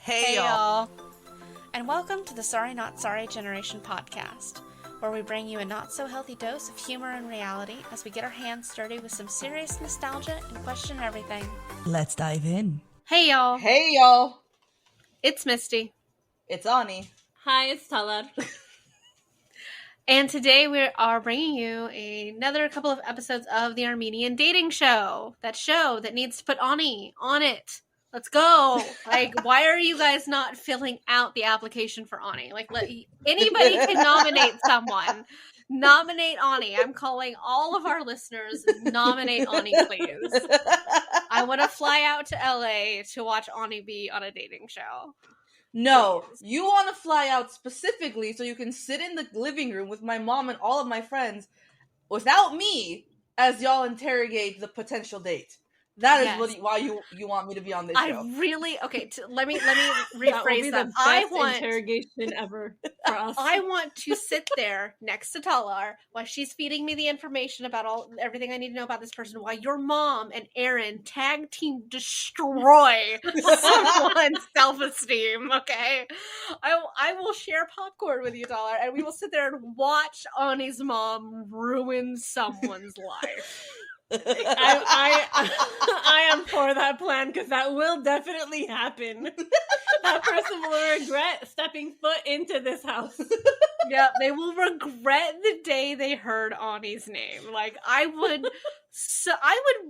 Hey y'all! And welcome to the Sorry Not Sorry Generation podcast, where we bring you a not-so-healthy dose of humor and reality as we get our hands dirty with some serious nostalgia and question everything. Let's dive in. Hey y'all! Hey y'all! It's Misty. It's Ani. Hi, it's Talar. And today we are bringing you another couple of episodes of the Armenian Dating Show. That show that needs to put Ani on it. Let's go. Like, why are you guys not filling out the application for Ani? Like, anybody can nominate someone. Nominate Ani. I'm calling all of our listeners. Nominate Ani, please. I want to fly out to LA to watch Ani be on a dating show. No, you want to fly out specifically so you can sit in the living room with my mom and all of my friends without me as y'all interrogate the potential date. That is why you want me to be on this show. Let me rephrase that. I want interrogation ever for us. I want to sit there next to Talar while she's feeding me the information about everything I need to know about this person, while your mom and Aaron tag team destroy someone's self-esteem. Okay, I will share popcorn with you, Talar, and we will sit there and watch Ani's mom ruin someone's life. I am for that plan because that will definitely happen. That person will regret stepping foot into this house. Yeah, they will regret the day they heard Ani's name. Like, I would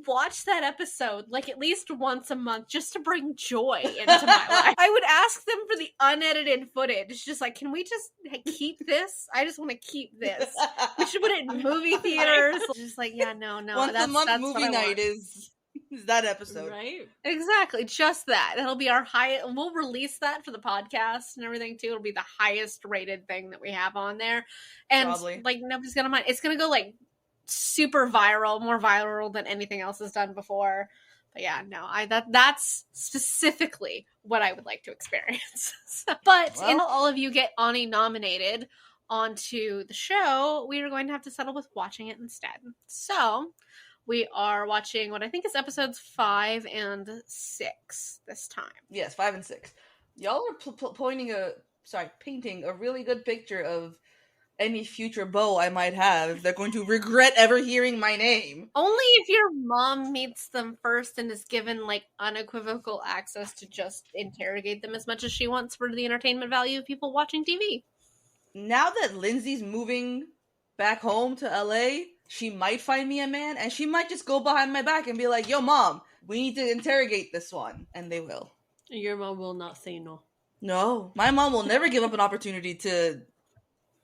watch that episode like at least once a month just to bring joy into my life. I would ask them for the unedited footage. Just like, can we just keep this? I just want to keep this. We should put it in movie theaters. Just like, yeah, no. Once a month movie night is that episode. Right? Exactly. Just that. That'll be our highest. We'll release that for the podcast and everything too. It'll be the highest rated thing that we have on there. And probably, like, nobody's gonna mind. It's gonna go like super viral, more viral than anything else has done before. But yeah, no, that's specifically what I would like to experience. But until all of you get Ani nominated onto the show, we are going to have to settle with watching it instead. So we are watching what I think is episodes 5 and 6 this time. Yes, 5 and 6. Y'all are painting a really good picture of any future beau I might have if they're going to regret ever hearing my name. Only if your mom meets them first and is given like unequivocal access to just interrogate them as much as she wants for the entertainment value of people watching TV. Now that Lindsay's moving back home to LA, she might find me a man and she might just go behind my back and be like, yo mom, we need to interrogate this one. And they will. Your mom will not say no. No, my mom will never give up an opportunity to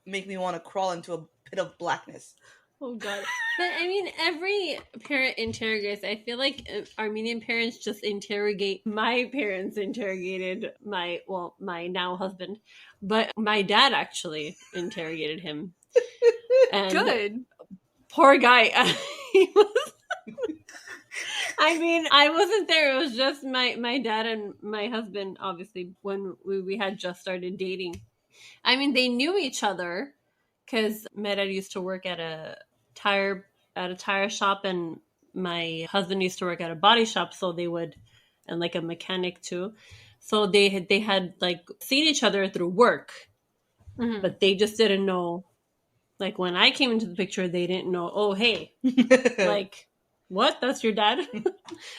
make me want to crawl into a pit of blackness. Oh god. But I mean, every parent interrogates. I feel like Armenian parents just interrogate. My parents interrogated my now husband, but my dad actually interrogated him. And good. Poor guy. I mean, I wasn't there. It was just my dad and my husband, obviously, when we had just started dating. I mean, they knew each other because my dad used to work at a tire shop and my husband used to work at a body shop. So they would, and like a mechanic too. So they had like seen each other through work, but they just didn't know. Like when I came into the picture, they didn't know, oh, hey, like, what? That's your dad?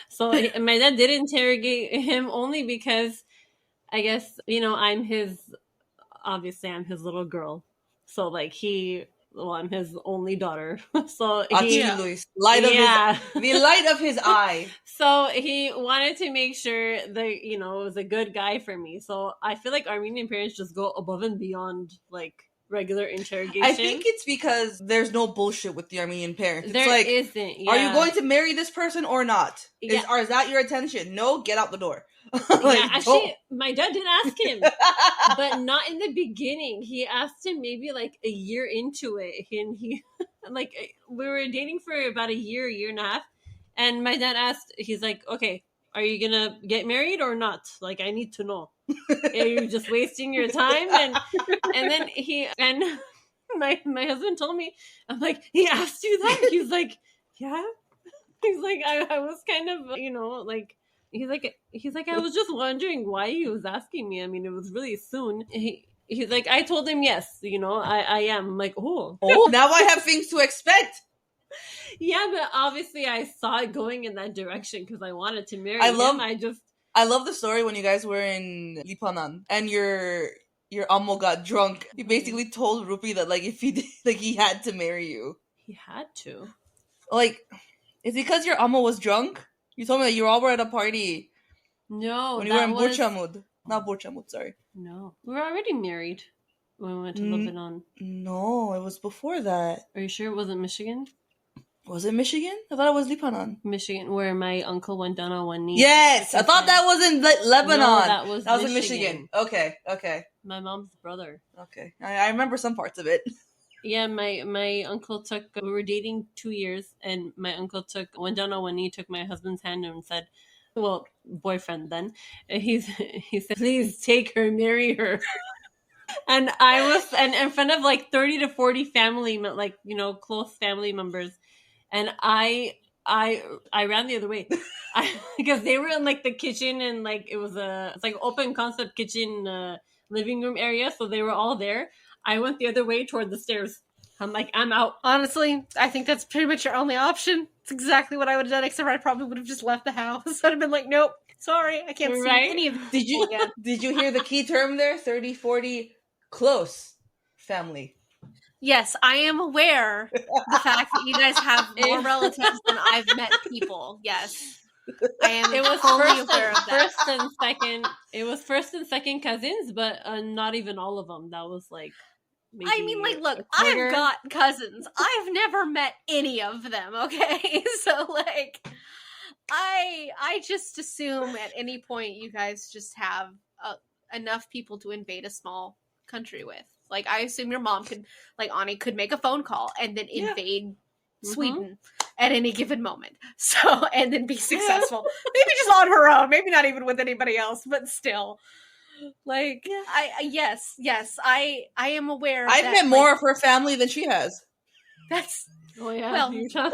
So my dad did interrogate him only because I guess, I'm his little girl. So like I'm his only daughter. So the light of his eye. So he wanted to make sure that, it was a good guy for me. So I feel like Armenian parents just go above and beyond like regular interrogation. I think it's because there's no bullshit with the Armenian parents. It's there like, isn't. Yeah. Are you going to marry this person or not? Yeah. Is that your intention? No, get out the door. Actually, my dad did ask him, but not in the beginning. He asked him maybe like a year into it, and he like we were dating for about a year and a half, and my dad asked, he's like, "Okay, are you gonna get married or not? Like, I need to know. Are you just wasting your time?" And then my husband told me, I'm like, he asked you that? He's like, yeah. He's like, I was kind of, He's like, I was just wondering why he was asking me. I mean, it was really soon. He's like, I told him yes, I am. I'm like, oh, now I have things to expect. Yeah, but obviously I saw it going in that direction because I wanted to marry him. I love the story when you guys were in Lipanan and your amo got drunk. He basically told Rupi that if he did, he had to marry you. He had to. Is it because your amo was drunk? You told me that you all were at a party. No, when you were in Burchamud. Not Burchamud, sorry. No, we were already married when we went to Lebanon. No, it was before that. Are you sure it wasn't Michigan? Was it Michigan? I thought it was Lipanan. Michigan, where my uncle went down on one knee. Yes, I thought that was in Lebanon. No, that was in Michigan. Okay. My mom's brother. Okay, I remember some parts of it. Yeah, my uncle we were dating 2 years, and my uncle went down on one knee, took my husband's hand, and said, well, boyfriend then, he said, please take her, marry her. And I was, and in front of 30 to 40 family, close family members. And I ran the other way because they were in the kitchen, and it's open concept kitchen, living room area. So they were all there. I went the other way toward the stairs. I'm like, I'm out. Honestly, I think that's pretty much your only option. It's exactly what I would have done, except I probably would have just left the house. I'd have been like, nope, sorry, I can't see any of Did you again. Did you hear the key term there? 30, 40, close family. Yes, I am aware the fact that you guys have more relatives than I've met people. Yes. I am fully aware of that. It was first and second cousins, but not even all of them. That was maybe look, I've got cousins. I've never met any of them, okay? So, I just assume at any point you guys just have enough people to invade a small country with. I assume your mom could, Ani could make a phone call and then invade Sweden at any given moment. So, and then be successful. Maybe just on her own. Maybe not even with anybody else, but still. Yes, I am aware. I've met more of her family than she has. That's... Oh, yeah. Well,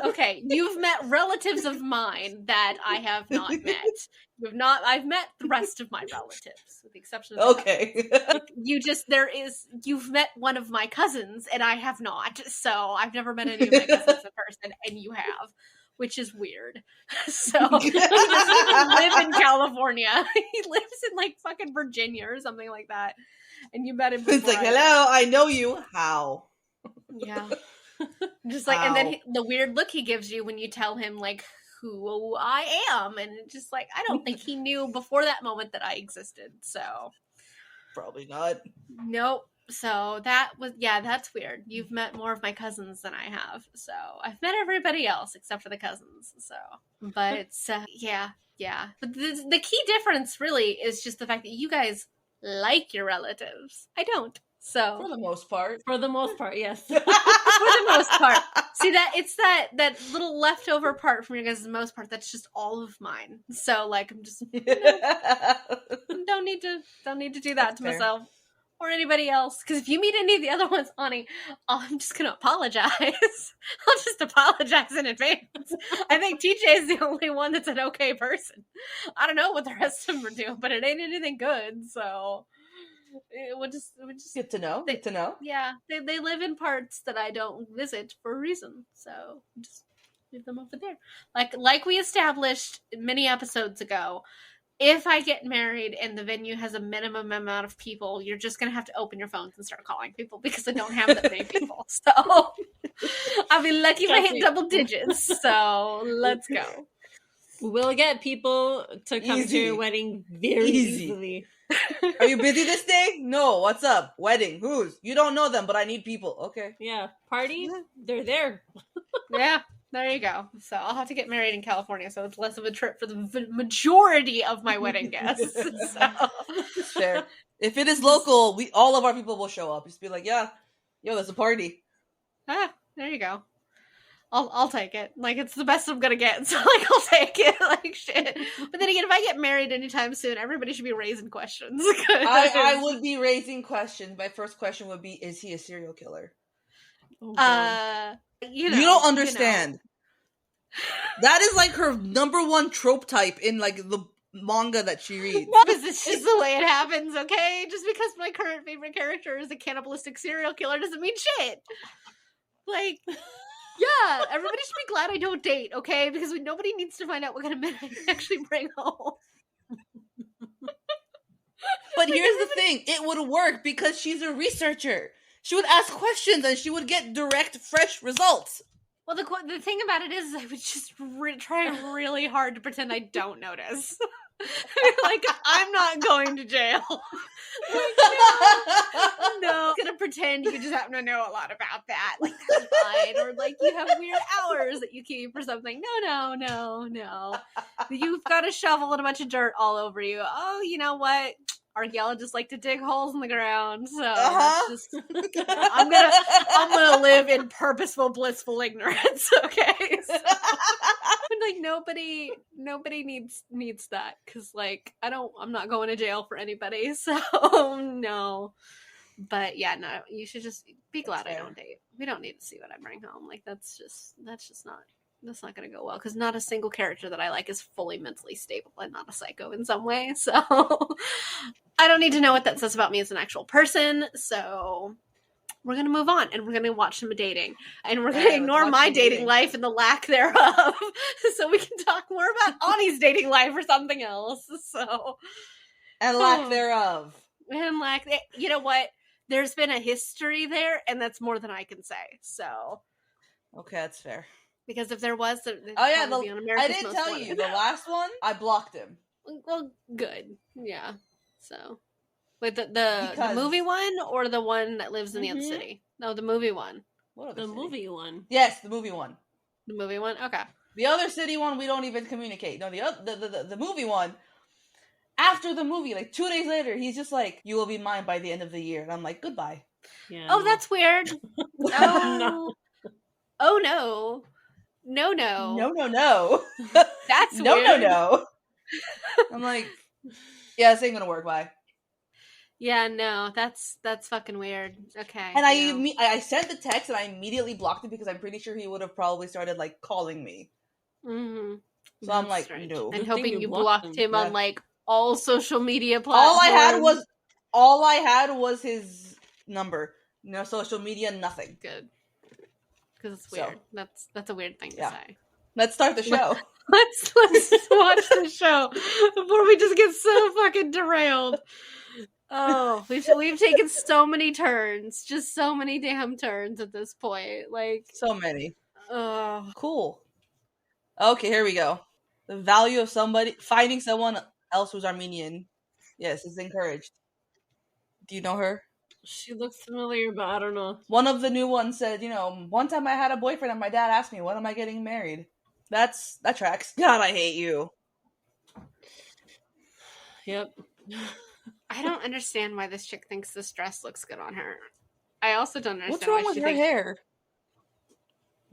okay. You've met relatives of mine that I have not met. I've met the rest of my relatives, with the exception of you've met one of my cousins, and I have not. So I've never met any of my cousins in person, and you have, which is weird. So he doesn't even live in California. He lives in fucking Virginia or something like that. And you met him before. It's hello, I know you. How? Yeah. Just and then the weird look he gives you when you tell him who I am, and just I don't think he knew before that moment that I existed. So probably not. Nope. So that's weird. You've met more of my cousins than I have. So I've met everybody else except for the cousins. So, but it's yeah. But the key difference really is just the fact that you guys like your relatives. I don't. So for the most part, yes. For the most part, see that little leftover part from your guys' most part. That's just all of mine. So I'm just don't need to do that to myself or anybody else. Because if you meet any of the other ones, Ani, I'm just gonna apologize. I'll just apologize in advance. I think TJ is the only one that's an okay person. I don't know what the rest of them are doing, but it ain't anything good. So. It would just get to know. Yeah, they live in parts that I don't visit for a reason, so just leave them over there. Like we established many episodes ago, if I get married and the venue has a minimum amount of people, you're just gonna have to open your phones and start calling people because I don't have that many people. So I'll be lucky if I hit double digits. So let's go. We'll get people to come to your wedding very easily. Are you busy this day? No. What's up? Wedding. Whose? You don't know them, but I need people. Okay. Yeah. Party? They're there. Yeah. There you go. So I'll have to get married in California, so it's less of a trip for the majority of my wedding guests. So. Fair. If it is local, all of our people will show up. Just be like, yeah, there's a party. Ah, there you go. I'll take it. It's the best I'm gonna get. So I'll take it. Shit. But then again, if I get married anytime soon, everybody should be raising questions. I would be raising questions. My first question would be, is he a serial killer? Oh, you don't understand. That is her number one trope type in the manga that she reads. Because it's just the way it happens, okay? Just because my current favorite character is a cannibalistic serial killer doesn't mean shit. Like, yeah, everybody should be glad I don't date, okay? Because nobody needs to find out what kind of men I actually bring home. But here's the thing, it would work because she's a researcher. She would ask questions and she would get direct, fresh results. Well, the thing about it is I would just try really hard to pretend I don't notice. Like, I'm not going to jail. Like, no. I'm gonna pretend you just happen to know a lot about that. Like, that's fine. Or, like, you have weird hours that you keep or something. No. You've got a shovel and a bunch of dirt all over you. Oh, you know what? Archaeologists like to dig holes in the ground, so that's just, I'm gonna live in purposeful, blissful ignorance. Okay, so, like nobody needs that because like I'm not going to jail for anybody, so no. But yeah, no, you should just be glad I don't date. We don't need to see what I bring home. Like that's not going to go well because not a single character that I like is fully mentally stable and not a psycho in some way. So I don't need to know what that says about me as an actual person. So we're going to move on and we're going to watch some dating and we're going to ignore my dating life and the lack thereof so we can talk more about Ani's dating life or something else. So and lack thereof. And you know what? There's been a history there and that's more than I can say. So okay, that's fair. Because if there was, I didn't tell you the last one. I blocked him. Well, good, yeah. So, wait, the movie one or the one that lives in the other city? No, the movie one. What other city? Movie one? Yes, the movie one. The movie one. Okay. The other city one, we don't even communicate. No, the movie one. After the movie, like 2 days later, he's just like, "You will be mine by the end of the year," and I'm like, "Goodbye." Yeah. Oh, that's weird. No. Oh no. No. That's weird. No. I'm like, yeah, this ain't gonna work. Bye. Yeah, no, that's fucking weird. Okay. And I sent the text and I immediately blocked it because I'm pretty sure he would have probably started like calling me. Mm-hmm. So that's I'm like, strange. No. And hoping you blocked him on like all social media platforms. All I had was his number. No social media, nothing. Good. Because it's weird. So, that's a weird thing to say. Let's start the show. Let's watch the show before we just get so fucking derailed. Oh, we've taken so many turns, just so many damn turns at this point. Like so many. Cool. Okay, here we go. The value of finding someone else who's Armenian. Yes, is encouraged. Do you know her? She looks familiar, but I don't know. One of the new ones said, one time I had a boyfriend and my dad asked me, when am I getting married? That tracks. God, I hate you. Yep. I don't understand why this chick thinks this dress looks good on her. I also don't understand what's wrong with her hair.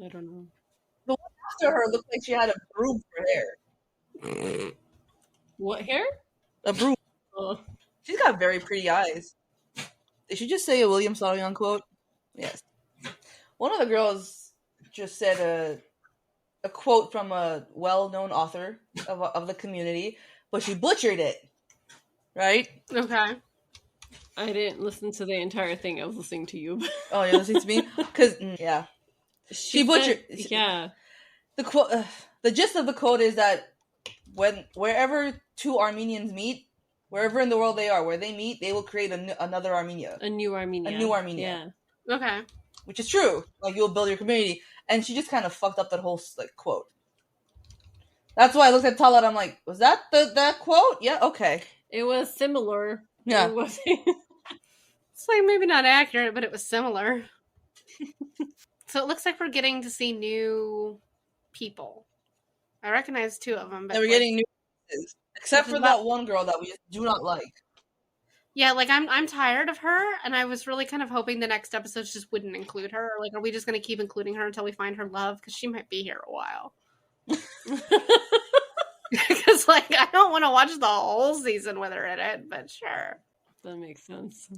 I don't know. The one after her looked like she had a broom for hair. What hair? A broom. Oh. She's got very pretty eyes. Did she just say a William Saroyan quote? Yes. One of the girls just said a quote from a well-known author of the community, but she butchered it. Right? Okay. I didn't listen to the entire thing. I was listening to you. Oh, you're listening to me? Because, yeah. She butchered... Yeah. The quote... the gist of the quote is that wherever two Armenians meet, wherever in the world they are, where they meet, they will create another Armenia. A new Armenia. A new Armenia. Yeah. Okay. Which is true. Like, you'll build your community. And she just kind of fucked up that whole, like, quote. That's why I looked at Talar, I'm like, was that that quote? Yeah, okay. It was similar. Yeah. It's like maybe not accurate, but it was similar. So it looks like we're getting to see new people. I recognize two of them. But and we're getting new faces. Except for that one girl that we do not like. Yeah, like I'm tired of her, and I was really kind of hoping the next episodes just wouldn't include her. Like, are we just going to keep including her until we find her love? Because she might be here a while. Because, like, I don't want to watch the whole season with her in it, but sure. That makes sense.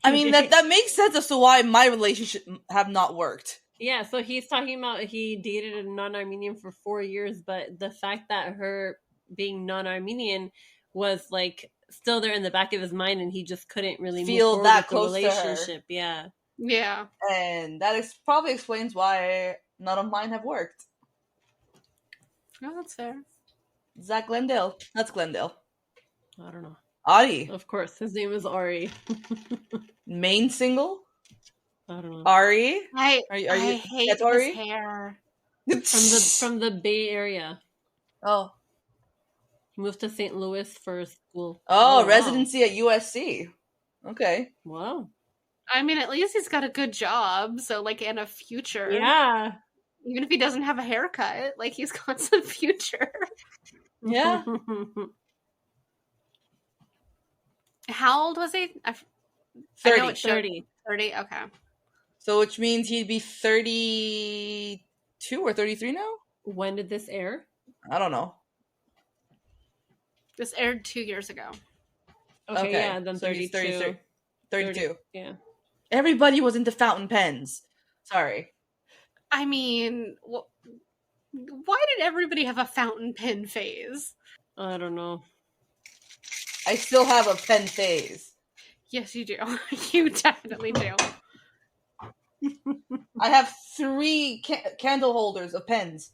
I mean, that makes sense as to why my relationship have not worked. Yeah, so he's talking about he dated a non-Armenian for 4 years, but the fact that her being non-Armenian was like still there in the back of his mind, and he just couldn't really Feel move that forward with the close to her. relationship. Yeah. Yeah. And that probably explains why none of mine have worked. No, that's fair. Zach Glendale. That's Glendale. I don't know. Ari. Of course, his name is Ari. Main single? I don't know. Ari? I Are you hate that's his Ari? hair. From the Bay Area. Oh. He moved to St. Louis for school. Oh, wow. residency at USC. Okay. Wow. I mean, at least he's got a good job, so like in a future. Yeah. Even if he doesn't have a haircut, like he's got some future. Yeah. How old was he? I 30. know it showed 30. 30. Okay. So which means he'd be 32 or 33 now? When did this air? I don't know. This aired 2 years ago. Okay, yeah, then so he's 32. 32. Yeah. Everybody was into fountain pens. Sorry. I mean, why did everybody have a fountain pen phase? I don't know. I still have a pen phase. Yes, you do. You definitely do. I have 3 candle holders of pens.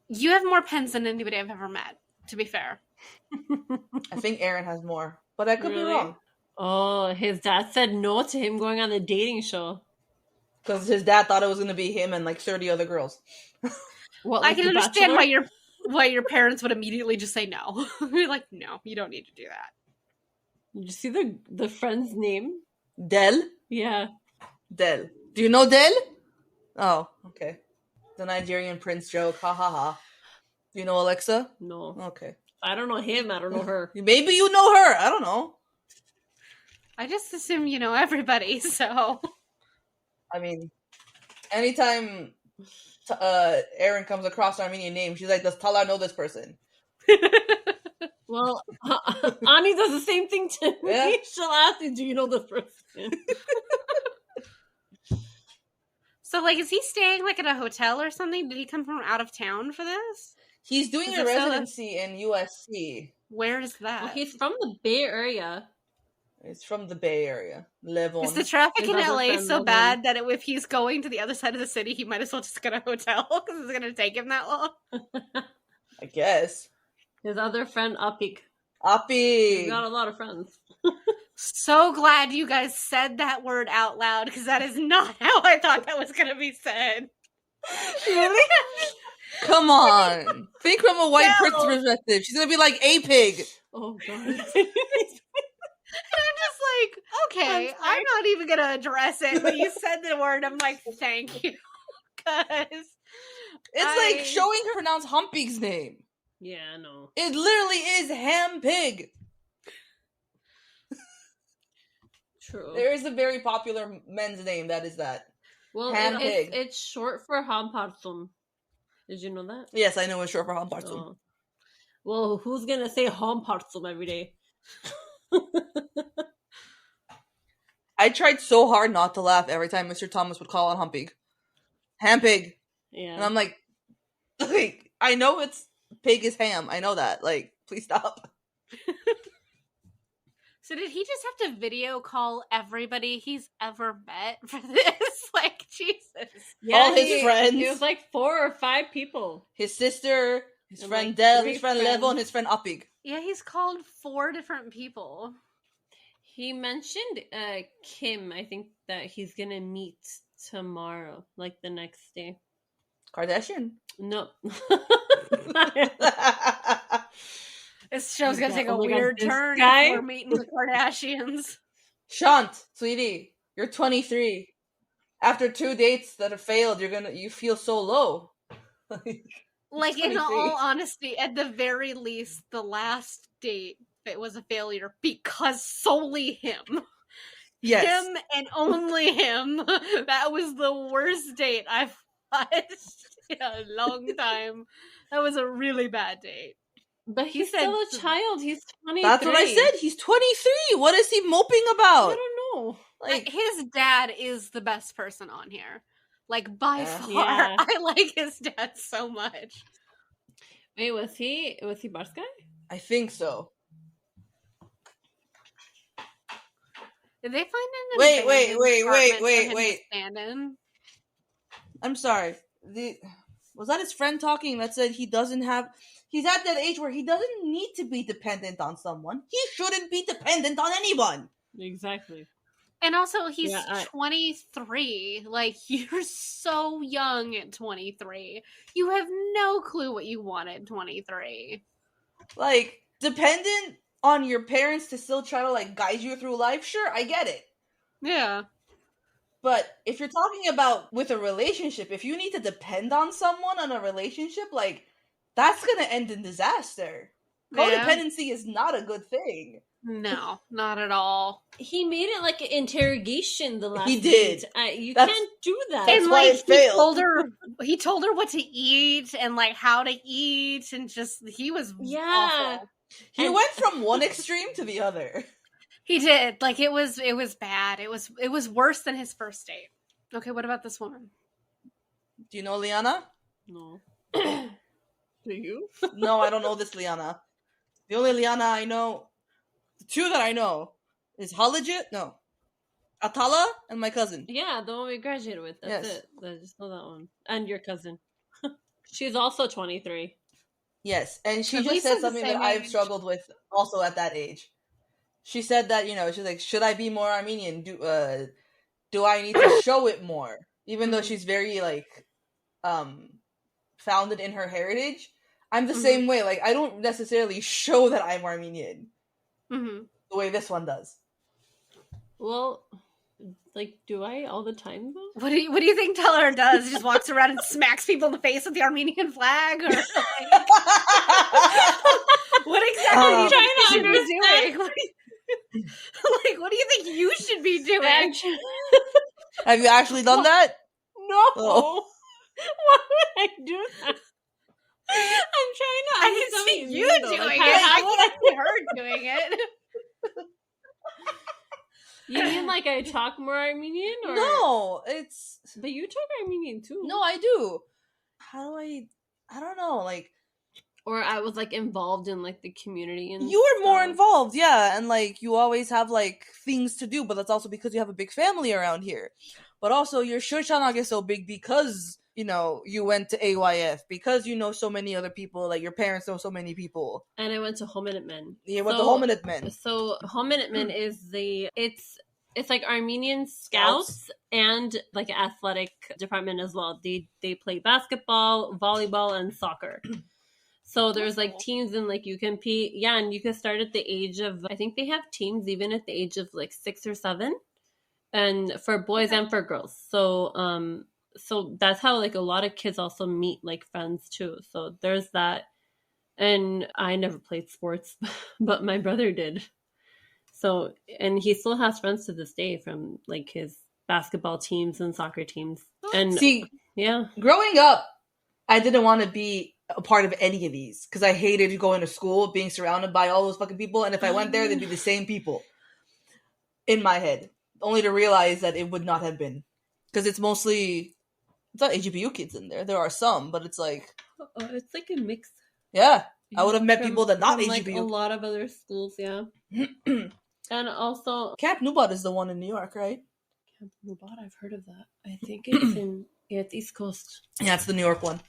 You have more pens than anybody I've ever met, to be fair. I think Aaron has more, but I could be Really? wrong. Oh, his dad said no to him going on the dating show. Because his dad thought it was going to be him and like 30 other girls. What, I like can The understand Bachelor? why your parents would immediately just say no. You're like, no, you don't need to do that. Did you see the friend's name? Del? Yeah. Del. Do you know Del? Oh, okay. The Nigerian prince joke. Ha ha ha. Do you know Alexa? No. Okay. I don't know him. I don't know her. Maybe you know her. I don't know. I just assume you know everybody, so. I mean, anytime Aaron comes across an Armenian name, she's like, does Talar know this person? Well, Ani does the same thing to me. Yeah. She'll ask me, do you know this person? So, like, is he staying, like, at a hotel or something? Did he come from out of town for this? He's doing Is a it so- residency in USC. Where is that? Well, he's from the Bay Area. It's from the Bay Area. Levon. Is the traffic His in other LA friend so Logan. bad that if he's going to the other side of the city, he might as well just get a hotel because it's going to take him that long? I guess. His other friend, Apik. Api. He's got a lot of friends. So glad you guys said that word out loud because that is not how I thought that was going to be said. Really? Come on. Think from a white No. prince perspective. She's going to be like a pig. Oh, God. And I'm just like, okay, I'm not even going to address it, but you said the word. I'm like, thank you. Because It's like showing her pronounce Humpig's name. Yeah, I know. It literally is ham pig. True. There is a very popular men's name that is that. Well, Ham pig. it's short for Hamparsum. Did you know that? Yes, I know it's short for Hamparsum. Oh. Well, who's gonna say Hamparsum every day? I tried so hard not to laugh every time Mr. Thomas would call on Humpig. Ham pig. Yeah. And I'm like, I know it's pig is ham. I know that. Like, please stop. So did he just have to video call everybody he's ever met for this? Like, Jesus. All his friends. It was like 4 or 5 people. His sister, his And, friend like, Del, 3 his friend friends. Levo, and his friend Apig. Yeah, he's called 4 different people. He mentioned Kim. I think that he's gonna meet tomorrow, like the next day. Kardashian. No. This show's gonna Yeah, take a oh my God, weird this turn guy? if we're meeting the Kardashians. Shant, sweetie, you're 23. After 2 dates that have failed, you feel so low. Like, in 23. all honesty, at the very least, the last date, it was a failure because solely him. Yes. Him and only him. That was the worst date I've watched in a long time. That was a really bad date. But he's said still a some- child. He's 23. That's what I said. He's 23. What is he moping about? I don't know. Like, his dad is the best person on here. Like, by far. Yeah. I like his dad so much. Wait, was he Barsky? I think so. Did they find an Wait, abandoned wait, apartment for him wait. to stand in? I'm sorry. Was that his friend talking that said he's at that age where he doesn't need to be dependent on someone. He shouldn't be dependent on anyone. Exactly. And also, he's Yeah, 23. Like, you're so young at 23. You have no clue what you want at 23. Like, dependent on your parents to still try to, like, guide you through life? Sure, I get it. Yeah. But if you're talking about with a relationship, if you need to depend on someone on a relationship, like, that's gonna end in disaster. Yeah. Codependency is not a good thing. No, not at all. he made it like an interrogation the last He did. date. You That's- can't do that. That's And why like it failed. he told her what to eat and like how to eat, and just he was awful. He went from one extreme to the other. He did. Like it was bad. It was worse than his first date. Okay, what about this woman? Do you know Liana? No. Do you? No, I don't know this Liana. The only Liana I know, the two that I know, is Halajit, no, Atala, and my cousin. Yeah, the one we graduated with. That's Yes. it. I just know that one. And your cousin. She's also 23. Yes, and she At just least said at the something that same I've age. struggled with also at that age. She said that, she's like, should I be more Armenian? Do I need to show it more? Even though she's very, like, founded in her heritage. I'm the same way. Like, I don't necessarily show that I'm Armenian Mm-hmm. the way this one does. Well, like, do I all the time though? What do you think Talar does? He just walks around and smacks people in the face with the Armenian flag, or like, what exactly do you think you should be doing? What do you think you should be doing? Have you actually done that? No. Oh. Why would I do that? I'm trying to I understand can see what you mean, though. doing Like, it. how I would can't see her doing it. You mean like I talk more Armenian? Or... No, it's... But you talk Armenian too. No, I do. How do I don't know, like... Or I was like involved in like the community and You were more stuff. involved, yeah, and like you always have like things to do, but that's also because you have a big family around here. But also your Shurchanag is so big because, you went to AYF, because you know so many other people, like your parents know so many people. And I went to Home Minute Men. You went to Home Minute Men. So Home Minute Men is it's like Armenian scouts and like an athletic department as well. They play basketball, volleyball, and soccer. So there's like teams and like you compete. Yeah, and you can start at the age of, I think they have teams even at the age of like 6 or 7, and for boys and for girls. So so that's how like a lot of kids also meet like friends too. So there's that. And I never played sports, but my brother did. So, and he still has friends to this day from like his basketball teams and soccer teams. And see, yeah, growing up, I didn't want to be a part of any of these because I hated going to school, being surrounded by all those fucking people, and if I went there, they'd be the same people in my head. Only to realize that it would not have been, because it's not AGPU kids in there. There are some, but it's like it's like a mix. Yeah, I would have met people that not from, AGPU. like a lot of other schools, yeah. And also Camp Nubat is the one in New York, right? Camp Nubat, I've heard of that. I think it's it's East Coast. Yeah, it's the New York one.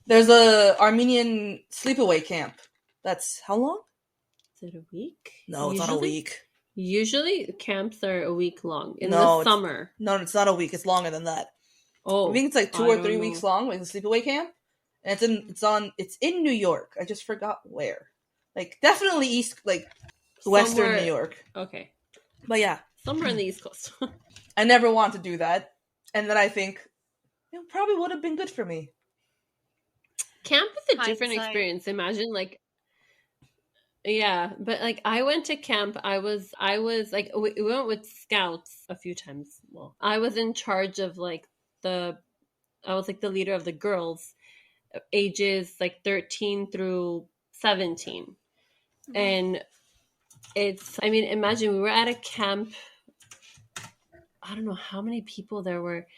There's a Armenian sleepaway camp. That's how long? Is it a week? No, it's not a week. Usually camps are a week long in No, the summer. No, it's not a week. It's longer than that. Oh, I think it's like 2 or 3 weeks long, like the sleepaway camp. And it's in New York. I just forgot where. Like definitely Western New York. Okay. But yeah. Somewhere in the East Coast. I never want to do that. And then I think it probably would have been good for me. Camp is a different Hindsight. experience. Imagine yeah, but like I went to camp. I was like we went with scouts a few times. Well, I was in charge of I was like the leader of the girls, ages like 13 through 17. Mm-hmm. And imagine we were at a camp. I don't know how many people there were,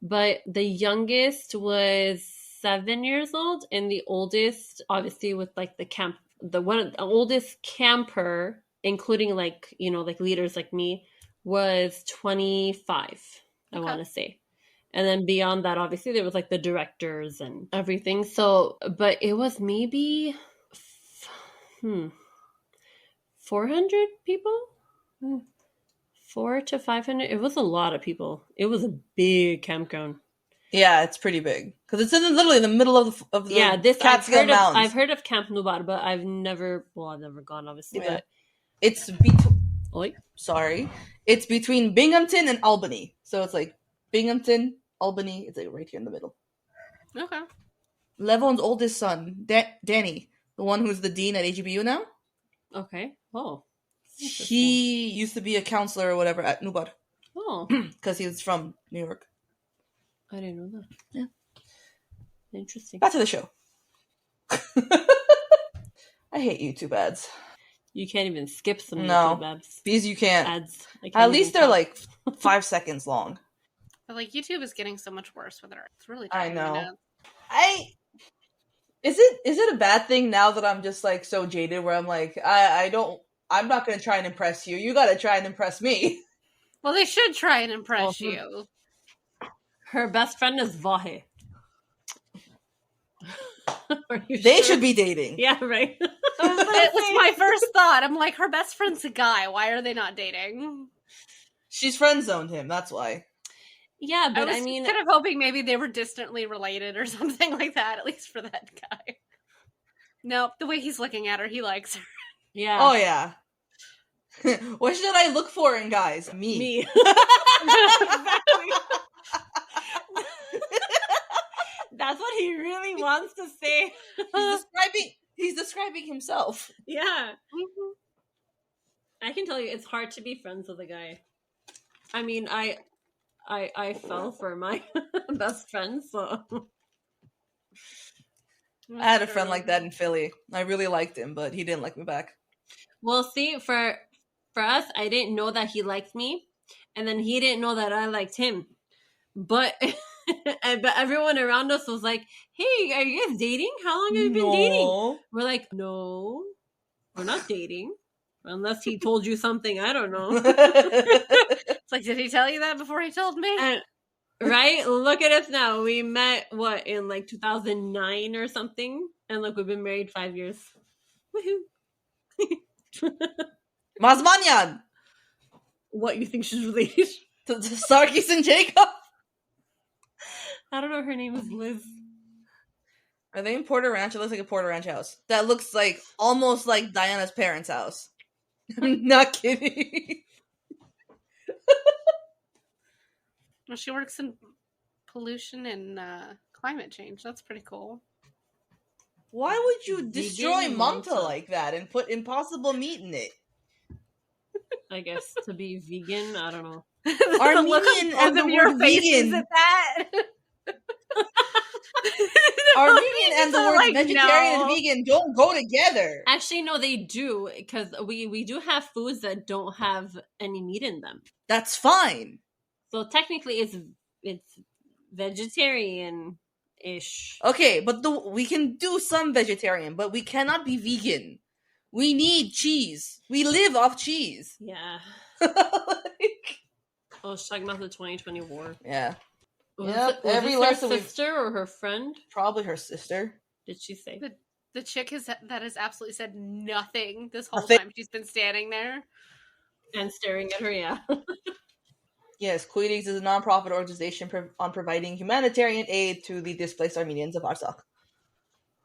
but the youngest was 7 years old, and the oldest, obviously, with like the oldest camper, including like, you know, like leaders like me, was 25, I want to say. And then beyond that, obviously, there was like the directors and everything. So, but it was maybe 400 people? 400 to 500. It was a lot of people. It was a big campground. Yeah, it's pretty big because it's literally in the middle of the Catskill Mountains. I've heard of Camp Nubar, but I've never gone, obviously. Yeah. But it's it's between Binghamton and Albany, so it's like Binghamton, Albany. It's like right here in the middle. Okay. Levon's oldest son, Danny, the one who's the dean at AGBU now. Okay. Oh. He used to be a counselor or whatever at Nubar. Oh. Because he was from New York. I didn't know that. Yeah. Interesting. Back to the show. I hate YouTube ads. You can't even skip some YouTube ads. Because you can't. Ads. At least they're like 5 seconds long. But like YouTube is getting so much worse with it. It's really I know. nuts. Is it a bad thing now that I'm just like so jaded where I'm like, I'm not going to try and impress you. You got to try and impress me. Well, they should try and impress you. Her best friend is Vahe. They should be dating. Yeah, right. It was my first thought. I'm like, her best friend's a guy. Why are they not dating? She's friend zoned him. That's why. Yeah, but I mean, kind of hoping maybe they were distantly related or something like that. At least for that guy. Nope, the way he's looking at her, he likes her. Yeah. Oh yeah. What should I look for in guys? Me. Exactly. That's what he really wants to say. He's describing himself. Yeah. Mm-hmm. I can tell you, it's hard to be friends with a guy. I mean, I fell for my best friend, so. I had a friend like that in Philly. I really liked him, but he didn't like me back. Well, see, for us, I didn't know that he liked me, and then he didn't know that I liked him. But everyone around us was like, "Hey, are you guys dating? How long have you been dating?" We're like, "No, we're not dating, unless he told you something I don't know." It's like, did he tell you that before he told me? Right? Look at us now. We met in like 2009 or something, and look, we've been married 5 years. Woohoo! Mazmanyan. What, you think she's related to Sarkis and Jacob? I don't know. Her name is Liz. Are they in Porter Ranch? It looks like a Porter Ranch house. That looks like almost like Diana's parents' house. I'm not kidding. Well, she works in pollution and climate change. That's pretty cool. Why would you destroy Manta like that and put impossible meat in it? I guess to be vegan, I don't know. Armenian and the word vegan. That. Armenian and the word vegetarian and vegan don't go together. Actually, no, they do, because we do have foods that don't have any meat in them. That's fine. So technically, it's vegetarian-ish. Okay, but we can do some vegetarian, but we cannot be vegan. We need cheese. We live off cheese. Yeah. Oh, she's talking about the 2020 war. Yeah. Was this her sister or her friend? Probably her sister. Did she say? The chick that has absolutely said nothing this whole time. She's been standing there. And staring at her, yeah. Yes, Quiddigs is a non-profit organization on providing humanitarian aid to the displaced Armenians of Artsakh.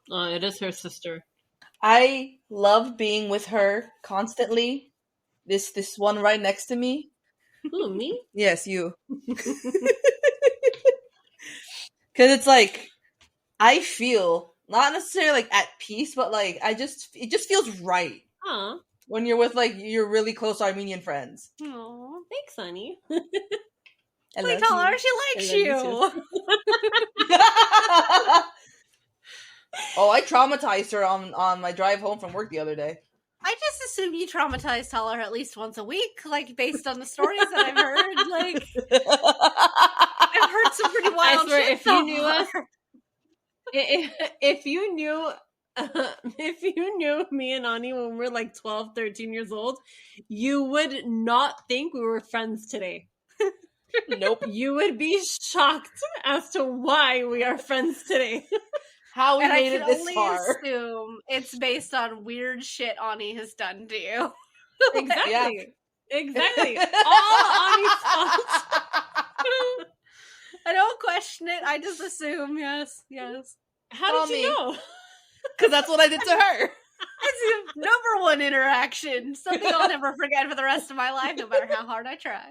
Oh, it is her sister. I love being with her constantly. This one right next to me. Who, me? Yes, you. Because it's like, I feel, not necessarily like at peace, but like, it just feels right. Huh. When you're with like your really close Armenian friends. Aw, thanks, honey. Like, Talar, she likes you. Oh, I traumatized her on my drive home from work the other day. I just assume you traumatize Talar at least once a week, like based on the stories that I've heard. Like, I've heard some pretty wild I swear, shit if you knew us, If you knew me and Ani when we were like 12, 13 years old, you would not think we were friends today. Nope. You would be shocked as to why we are friends today. How we And I made can it this only far. assume it's based on weird shit Ani has done to you. Exactly. Yeah. Exactly. All Ani's fault. I don't question it. I just assume, yes. How did you know? Because that's what I did to her. It's the number one interaction. Something I'll never forget for the rest of my life, no matter how hard I try.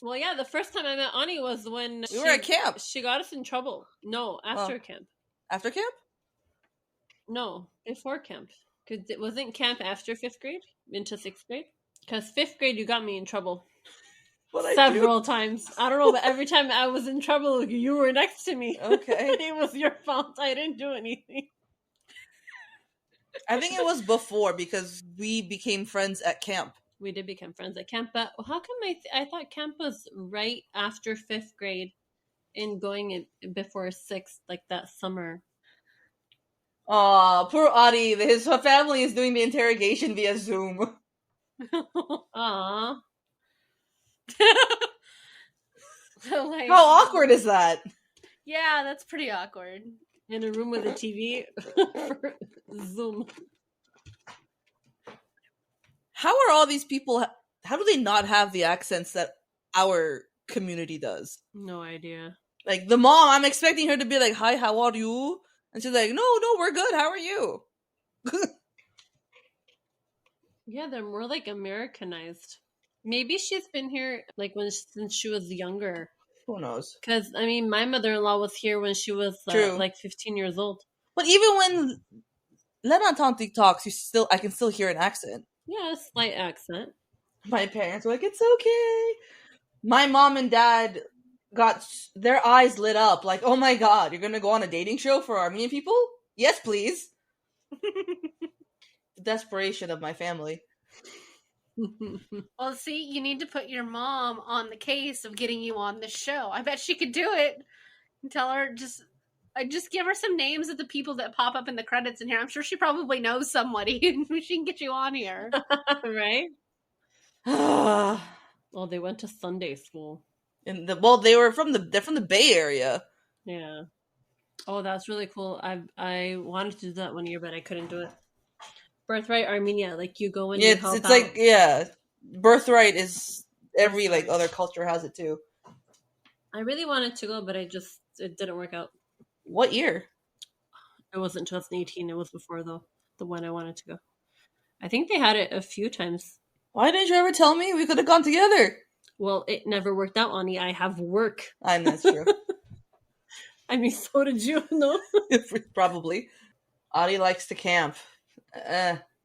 Well, yeah, the first time I met Ani was when We were at camp. She got us in trouble. No, after camp. After camp? No, before camp. Because it wasn't camp after 5th grade into 6th grade. Because 5th grade, you got me in trouble. Several times. I don't know, but every time I was in trouble, you were next to me. Okay. It was your fault. I didn't do anything. I think it was before because we became friends at camp. We did become friends at camp, but how come I thought camp was right after 5th grade and going in before 6th, like that summer? Aw, poor Adi. His family is doing the interrogation via Zoom. Aww. So, like, How awkward is that? yeah, that's pretty awkward. In a room with a TV for Zoom. How are all these people, how do they not have the accents that our community does? No idea. Like, the mom, I'm expecting her to be like, hi, how are you? And she's like, no, we're good, how are you? Yeah, they're more like Americanized. Maybe she's been here like since she was younger. Who knows? Because, I mean, my mother-in-law was here when she was like 15 years old. But even when Lena Tanti talks, I can still hear an accent. Yeah, a slight accent. My parents were like, it's okay. My mom and dad got their eyes lit up like, oh my god, you're gonna go on a dating show for Armenian people? Yes, please. The desperation of my family. Well, see, you need to put your mom on the case of getting you on the show. I bet she could do it. And tell her just give her some names of the people that pop up in the credits in here. I'm sure she probably knows somebody and she can get you on here. Right? Well, they went to Sunday school. They're from the Bay Area. Yeah. Oh, that's really cool. I wanted to do that one year, but I couldn't do it. Birthright Armenia, like you go and you help out. Like, yeah, Birthright is every like other culture has it too. I really wanted to go, but it didn't work out. What year? It wasn't 2018. It was before the one I wanted to go. I think they had it a few times. Why didn't you ever tell me? We could have gone together. Well, it never worked out, Ani. I have work. I know, that's true. I mean, so did you, no? Probably. Adi likes to camp.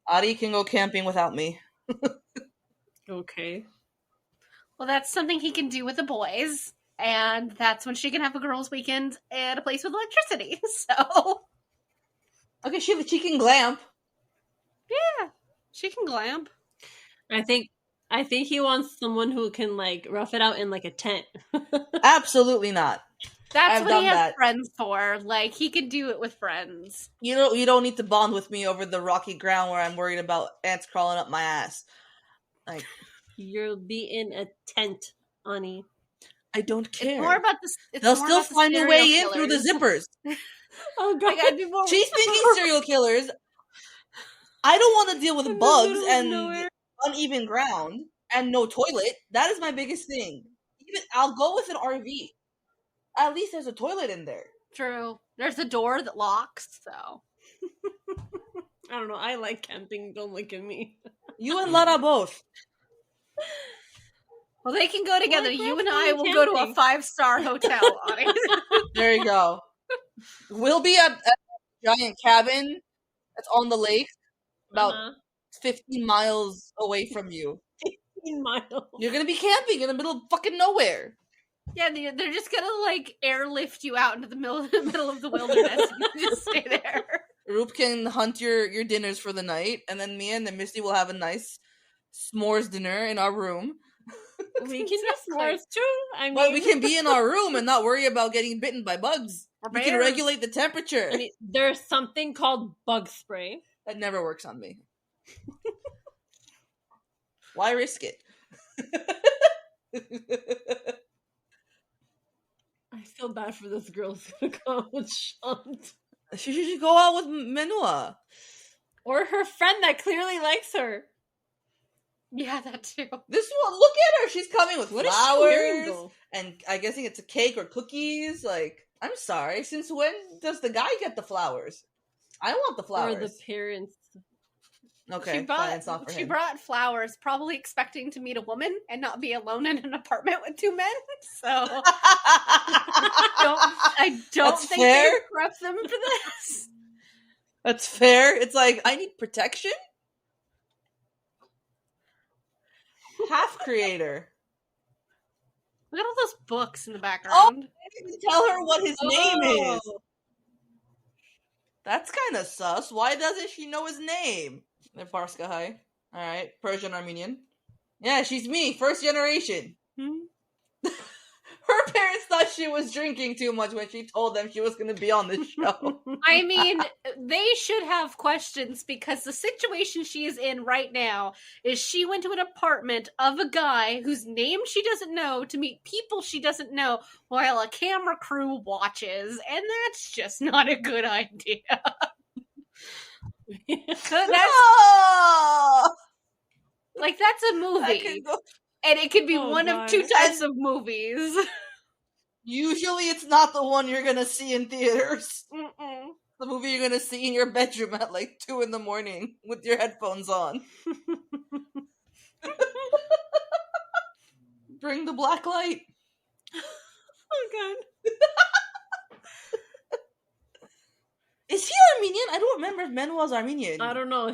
Adi can go camping without me. Okay. Well, that's something he can do with the boys. And that's when she can have a girls' weekend at a place with electricity. So, okay, she can glamp. Yeah, she can glamp. I think he wants someone who can like rough it out in like a tent. Absolutely not. That's what he has friends for. Like, he can do it with friends. You don't need to bond with me over the rocky ground where I'm worried about ants crawling up my ass. Like, you'll be in a tent, Ani. I don't care. It's more about they'll still find a way in through the zippers. Oh god, she's thinking serial killers. I don't want to deal with bugs and uneven ground and no toilet. That is my biggest thing. I'll go with an RV. At least there's a toilet in there. True. There's a door that locks, so. I don't know. I like camping. Don't look at me. You and Lara both. Well, they can go together. You and I will go to a 5-star hotel. There you go. We'll be at a giant cabin that's on the lake, about 15 miles away from you. 15 miles. You're going to be camping in the middle of fucking nowhere. Yeah, they're just gonna like airlift you out into the middle of the wilderness and you just stay there. Roop can hunt your dinners for the night, and then me and Misty will have a nice s'mores dinner in our room. We can do s'mores too. But we can be in our room and not worry about getting bitten by bugs. Or You can bears. regulate the temperature. I mean, there's something called bug spray. That never works on me. Why risk it? I feel bad for this girl who's gonna go out with Shant. She should go out with Menua. Or her friend that clearly likes her. Yeah, that too. This one, look at her. She's coming with What is she wearing, flowers. though? And I'm guessing it's a cake or cookies. Like, I'm sorry. Since when does the guy get the flowers? I want the flowers. Or the parents. Okay, fine, it's not for she him. brought flowers, probably expecting to meet a woman and not be alone in an apartment with two men. So I don't That's think fair. they prep them for this. That's fair. It's like, I need protection? Half creator. Look at all those books in the background. I didn't tell her what his name is. Oh. That's kind of sus. Why doesn't she know his name? They're Barska High. Alright, Persian Armenian. Yeah, she's me, first generation. Her parents thought she was drinking too much when she told them she was going to be on this show. I mean, they should have questions because the situation she is in right now is she went to an apartment of a guy whose name she doesn't know to meet people she doesn't know while a camera crew watches, and that's just not a good idea. That's a movie. And it could be one of two types of movies. Usually it's not the one you're gonna see in theaters. Mm-mm. The movie you're gonna see in your bedroom at like 2 a.m. with your headphones on. Bring the black light. Oh god. Is he Armenian? I don't remember if Menua's Armenian. I don't know.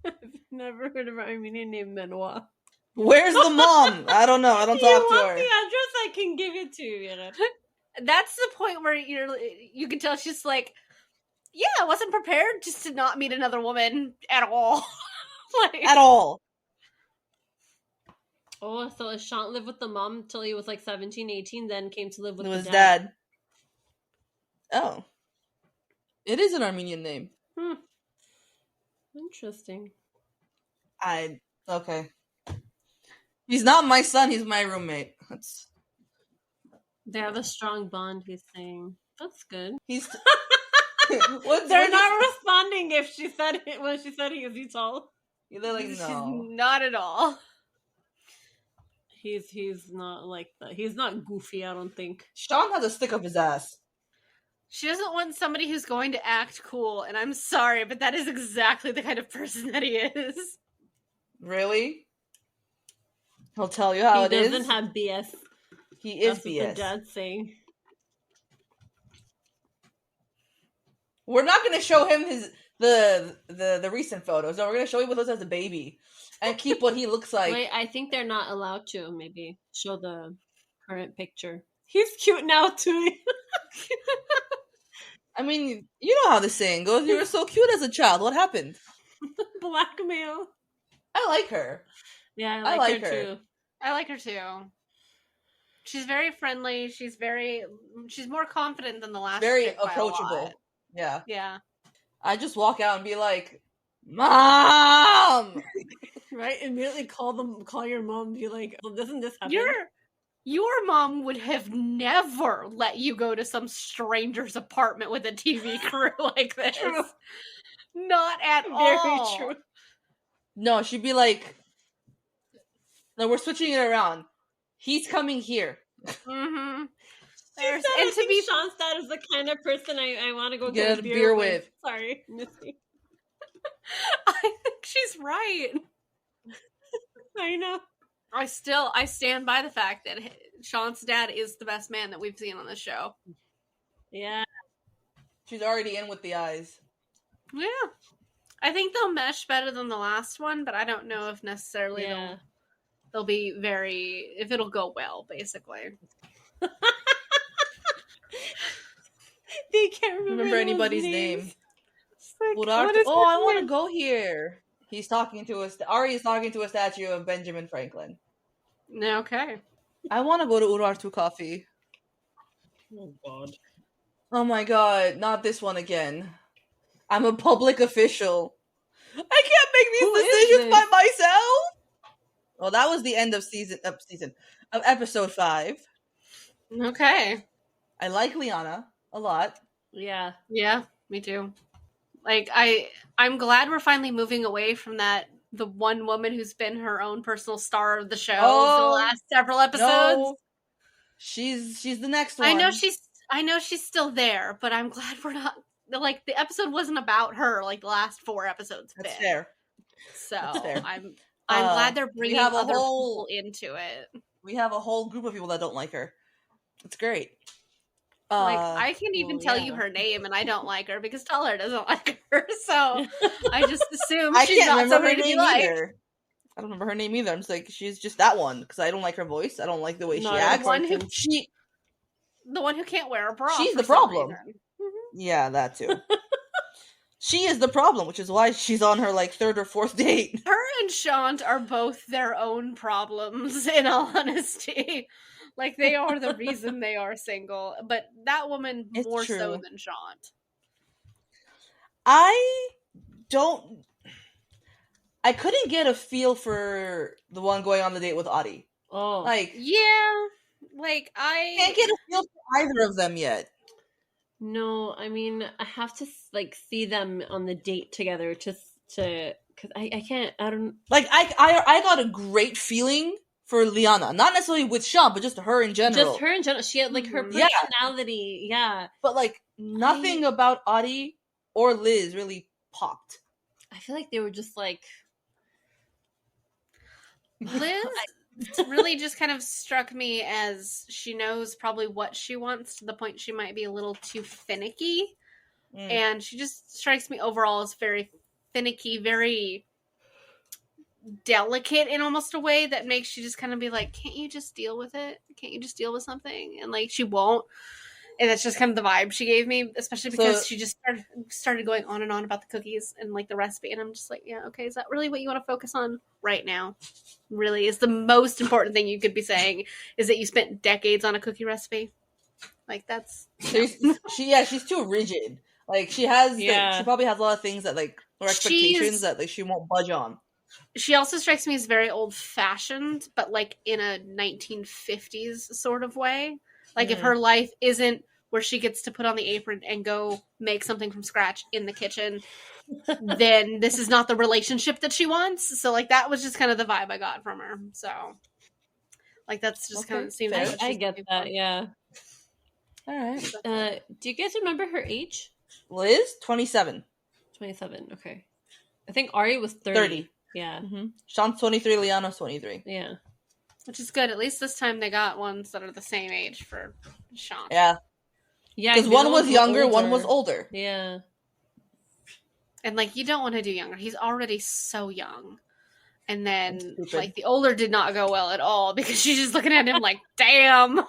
I've never heard of an Armenian named Menua. Where's the mom? I don't know. I don't talk to You want her. the address? I can give it to you. That's the point where you can tell she's like, yeah, I wasn't prepared just to not meet another woman at all. At all. Oh, so Shant lived with the mom until he was like 17, 18, then came to live with His the dad. Oh. It is an Armenian name. Interesting. Okay. He's not my son, he's my roommate. They have a strong bond, he's saying. That's good. He's They're not responding if she said it when she said he is he tall. They're like, no. Not at all. He's not like that. He's not goofy, I don't think. Sean has a stick up his ass. She doesn't want somebody who's going to act cool, and I'm sorry, but that is exactly the kind of person that he is. Really? He'll tell you how it is. He doesn't have BS. He is That's what BS. the dad's saying. We're not going to show him the recent photos. No, we're going to show him what he looks as a baby and keep what he looks like. Wait, I think they're not allowed to maybe show the current picture. He's cute now too. I mean, you know how the saying goes. You were so cute as a child. What happened? Blackmail. I like her. Yeah, I like her too. I like her too. She's very friendly. She's more confident than the last. Very chick by a approachable. lot. Yeah. Yeah. I just walk out and be like, Mom! Right? Immediately call your mom and be like, well, doesn't this happen? Your mom would have never let you go to some stranger's apartment with a TV crew like this. True. Not at all. Very true. No, she'd be like, no, we're switching it around. He's coming here. Mm-hmm. And to be Sean's dad is the kind of person I want to go get a beer with. Sorry, Missy. I think she's right. I know. I stand by the fact that Sean's dad is the best man that we've seen on this show. Yeah. She's already in with the eyes. Yeah. I think they'll mesh better than the last one, but I don't know if necessarily they'll be if it'll go well, basically. They can't remember anybody's name. Like, I want to go here. He's talking to Ari is talking to a statue of Benjamin Franklin. Okay. I want to go to Urartu Coffee. Oh God. Oh my god, not this one again. I'm a public official. I can't make Who these is decisions by this? myself. Well, that was the end of episode 5. Okay. I like Liana a lot. Yeah. Yeah, me too. Like I'm glad we're finally moving away from the one woman who's been her own personal star of the show for the last several episodes. No, she's the next one. I know she's still there, but I'm glad we're not like the episode wasn't about her like the last 4 episodes. That's fair. So That's fair. I'm glad they're bringing other people into it. We have a whole group of people that don't like her. It's great. Like I can't even tell you her name, and I don't like her because Talar doesn't like her. So I just assume she's not somebody to be liked. Either. I don't remember her name either. I'm just like, she's just that one because I don't like her voice. I don't like the way she acts. The one who can't wear a bra. She's the problem. Yeah, that too. She is the problem, which is why she's on her like 3rd or 4th date. Her and Shant are both their own problems, in all honesty. Like, they are the reason they are single. But that woman more so than Shant. I couldn't get a feel for the one going on the date with Adi. Oh. Like, yeah. Like, I can't get a feel for either of them yet. No, I mean, I have to like see them on the date together to because I can't. I don't like. I got a great feeling for Liana, not necessarily with Sean, but just her in general. Just her in general. She had like her personality, yeah. But like nothing about Adi or Liz really popped. I feel like they were just like Liz really just kind of struck me as she knows probably what she wants to the point she might be a little too finicky. And she just strikes me overall as very finicky, very delicate in almost a way that makes you just kind of be like, can't you just deal with it? Can't you just deal with something? And like she won't. And that's just kind of the vibe she gave me, especially because she just started going on and on about the cookies and like the recipe. And I'm just like, yeah, okay, is that really what you want to focus on right now? Really is the most important thing you could be saying is that you spent decades on a cookie recipe. Like that's she's too rigid. Like she has she probably has a lot of things that like or expectations that like she won't budge on. She also strikes me as very old fashioned, but like in a 1950s sort of way. Like if her life isn't where she gets to put on the apron and go make something from scratch in the kitchen, then this is not the relationship that she wants. So like that was just kind of the vibe I got from her. So like that's just kind of seems like I get that, yeah. All right. Do you guys remember her age? Liz, 27. 27, okay. I think Ari was 30. Yeah. Mm-hmm. Sean's 23, Liana's 23. Yeah. Which is good. At least this time they got ones that are the same age for Sean. Yeah. Yeah. Because one was younger, one was older. Yeah. And like you don't want to do younger. He's already so young. And then like the older did not go well at all because she's just looking at him like, damn.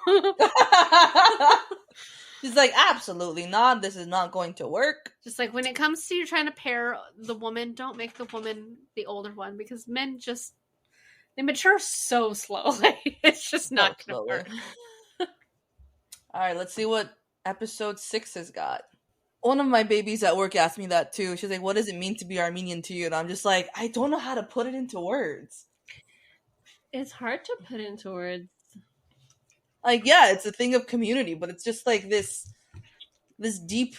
She's like, absolutely not. This is not going to work. Just like when it comes to you trying to pair the woman, don't make the woman the older one because men just they mature so slowly. It's just not going to work. All right, let's see what episode 6 has got. One of my babies at work asked me that too. She's like, what does it mean to be Armenian to you? And I'm just like, I don't know how to put it into words. It's hard to put into words. Like, yeah, it's a thing of community, but it's just like this deep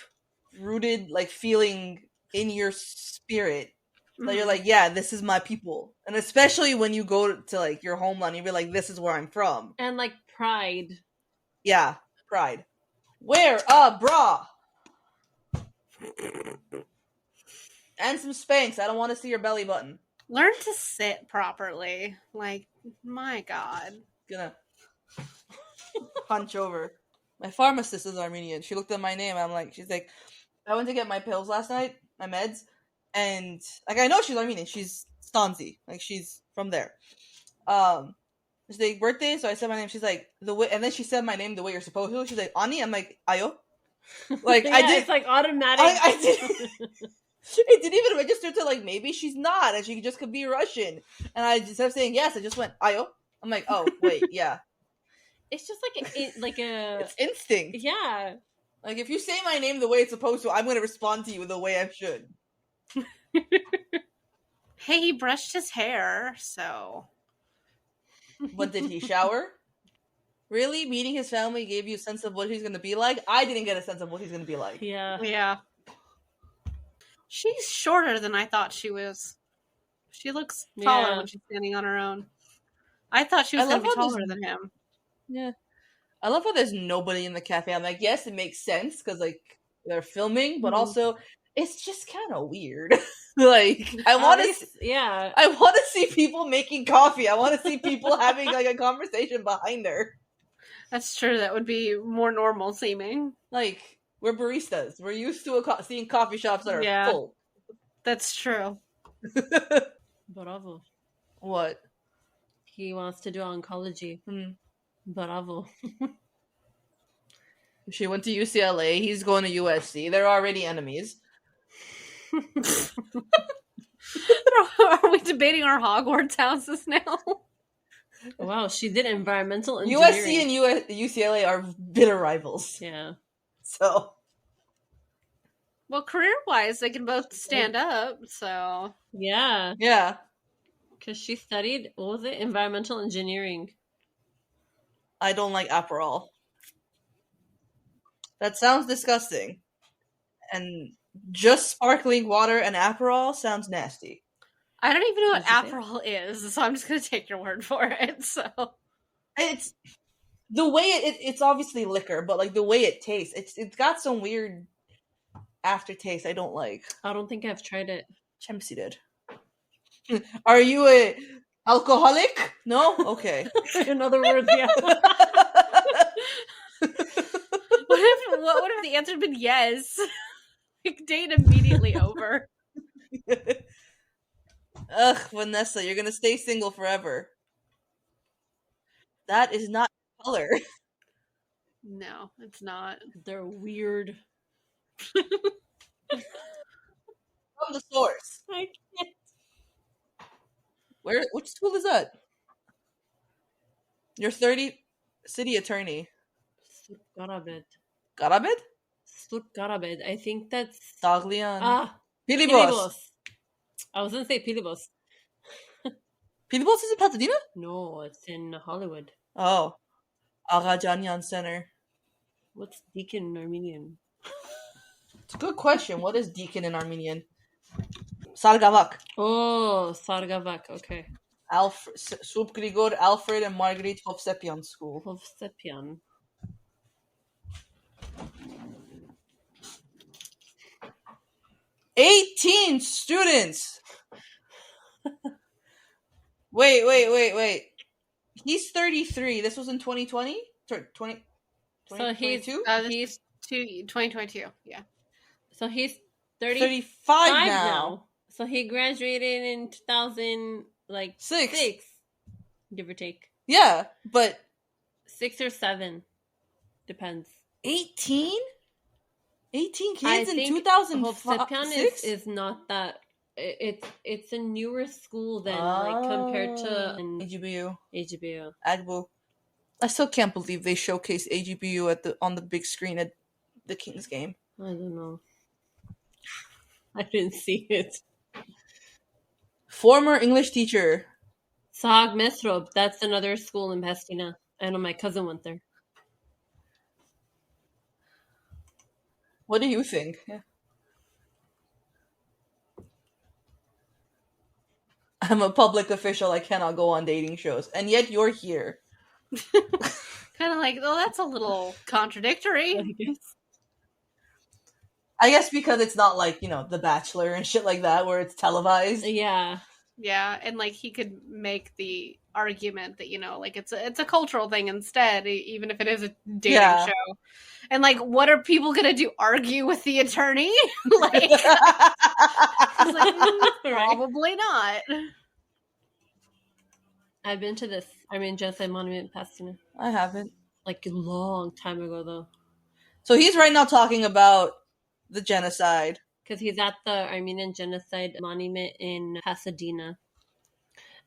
rooted like feeling in your spirit that you're like, yeah, this is my people. And especially when you go to like your homeland, you're like, this is where I'm from. And like pride. Yeah, pride. Wear a bra. And some Spanx. I don't want to see your belly button. Learn to sit properly. Like, my God. Gonna punch over. My pharmacist is Armenian. She looked at my name. She's like, I went to get my pills last night, my meds, and like I know she's Armenian. She's Stanzi. Like she's from there. It's the birthday, so I said my name. She's like and then she said my name the way you're supposed to. She's like Ani. I'm like Ayo. Like yeah, I did. It's like automatic. I did. It didn't even register to like maybe she's not, and she just could be Russian. And I instead of saying yes, I just went Ayo. I'm like, oh wait, yeah. It's just like a it's instinct. Yeah. Like, if you say my name the way it's supposed to, I'm going to respond to you the way I should. Hey, he brushed his hair, so. But did he shower? Really? Meeting his family gave you a sense of what he's going to be like? I didn't get a sense of what he's going to be like. Yeah. Yeah. She's shorter than I thought she was. She looks taller Yeah. when she's standing on her own. I thought she was I going to love be how taller this- than him. Yeah. I love how there's nobody in the cafe. I'm like, yes, it makes sense because, like, they're filming, but Mhm. also, it's just kind of weird. Like, I want At to... least- yeah. I want to see people making coffee. I want to see people having, like, a conversation behind her. That's true. That would be more normal seeming. Like, we're baristas. We're used to seeing coffee shops that are Yeah. full. That's true. Bravo. What? He wants to do oncology. Bravo. She went to UCLA. He's going to USC. They're already enemies. Are we debating our Hogwarts houses now? Wow, she did environmental engineering. USC and UCLA are bitter rivals. Yeah. So, Well, career-wise, they can both stand up, so... Yeah. yeah. Because she studied, what was it? Environmental engineering. I don't like Aperol. That sounds disgusting. And just sparkling water and Aperol sounds nasty. I don't even know what What'd you say? Aperol is, so I'm just going to take your word for it, so... It's the way it's obviously liquor, but like the way it tastes, it's got some weird aftertaste I don't like. I don't think I've tried it. Chempsy did. Are you a alcoholic? No? Okay. In other words, yeah. What if the answer had been yes? Like, date immediately over. Ugh, Vanessa, you're gonna stay single forever. That is not color. No, it's not. They're weird. From the source. I can't. Which school is that? You're 30 city attorney. Garabed. Garabed? Garabed. I think that's... Taglian. Pilibos. Pilibos. I was going to say Pilibos. Pilibos is in Pasadena? No, it's in Hollywood. Oh. Agajanyan Center. What's Deacon in Armenian? It's a good question. What is deacon in Armenian? Sargavak. Oh, Sargavak. Okay. Sup Grigor, Alfred, and Marguerite Hovsepian School. Hovsepian. $18 students! Wait. He's 33. This was in 2020? 2022? So he's 2022, yeah. So he's 35 now. So he graduated in 2006, give or take. Yeah, but 6 or 7, depends. 18? 18 I kids in think 2006? is not that. It's a newer school than like compared to AGBU. AGBU. Agbu. I still can't believe they showcased AGBU on the big screen at the Kings game. I don't know. I didn't see it. Former English teacher. Sag Mesrob. That's another school in Pasadena. I know my cousin went there. What do you think? Yeah. I'm a public official. I cannot go on dating shows. And yet you're here. Kind of like, well, that's a little contradictory. I guess because it's not like, The Bachelor and shit like that where it's televised. Yeah. Yeah, and like he could make the argument that like it's a cultural thing instead, even if it is a dating show. And like, what are people gonna do? Argue with the attorney? Like, probably not. I've been to this Armenian Genocide Monument in Pasadena. I haven't. Like a long time ago, though. So he's right now talking about the genocide. Because he's at the Armenian Genocide Monument in Pasadena.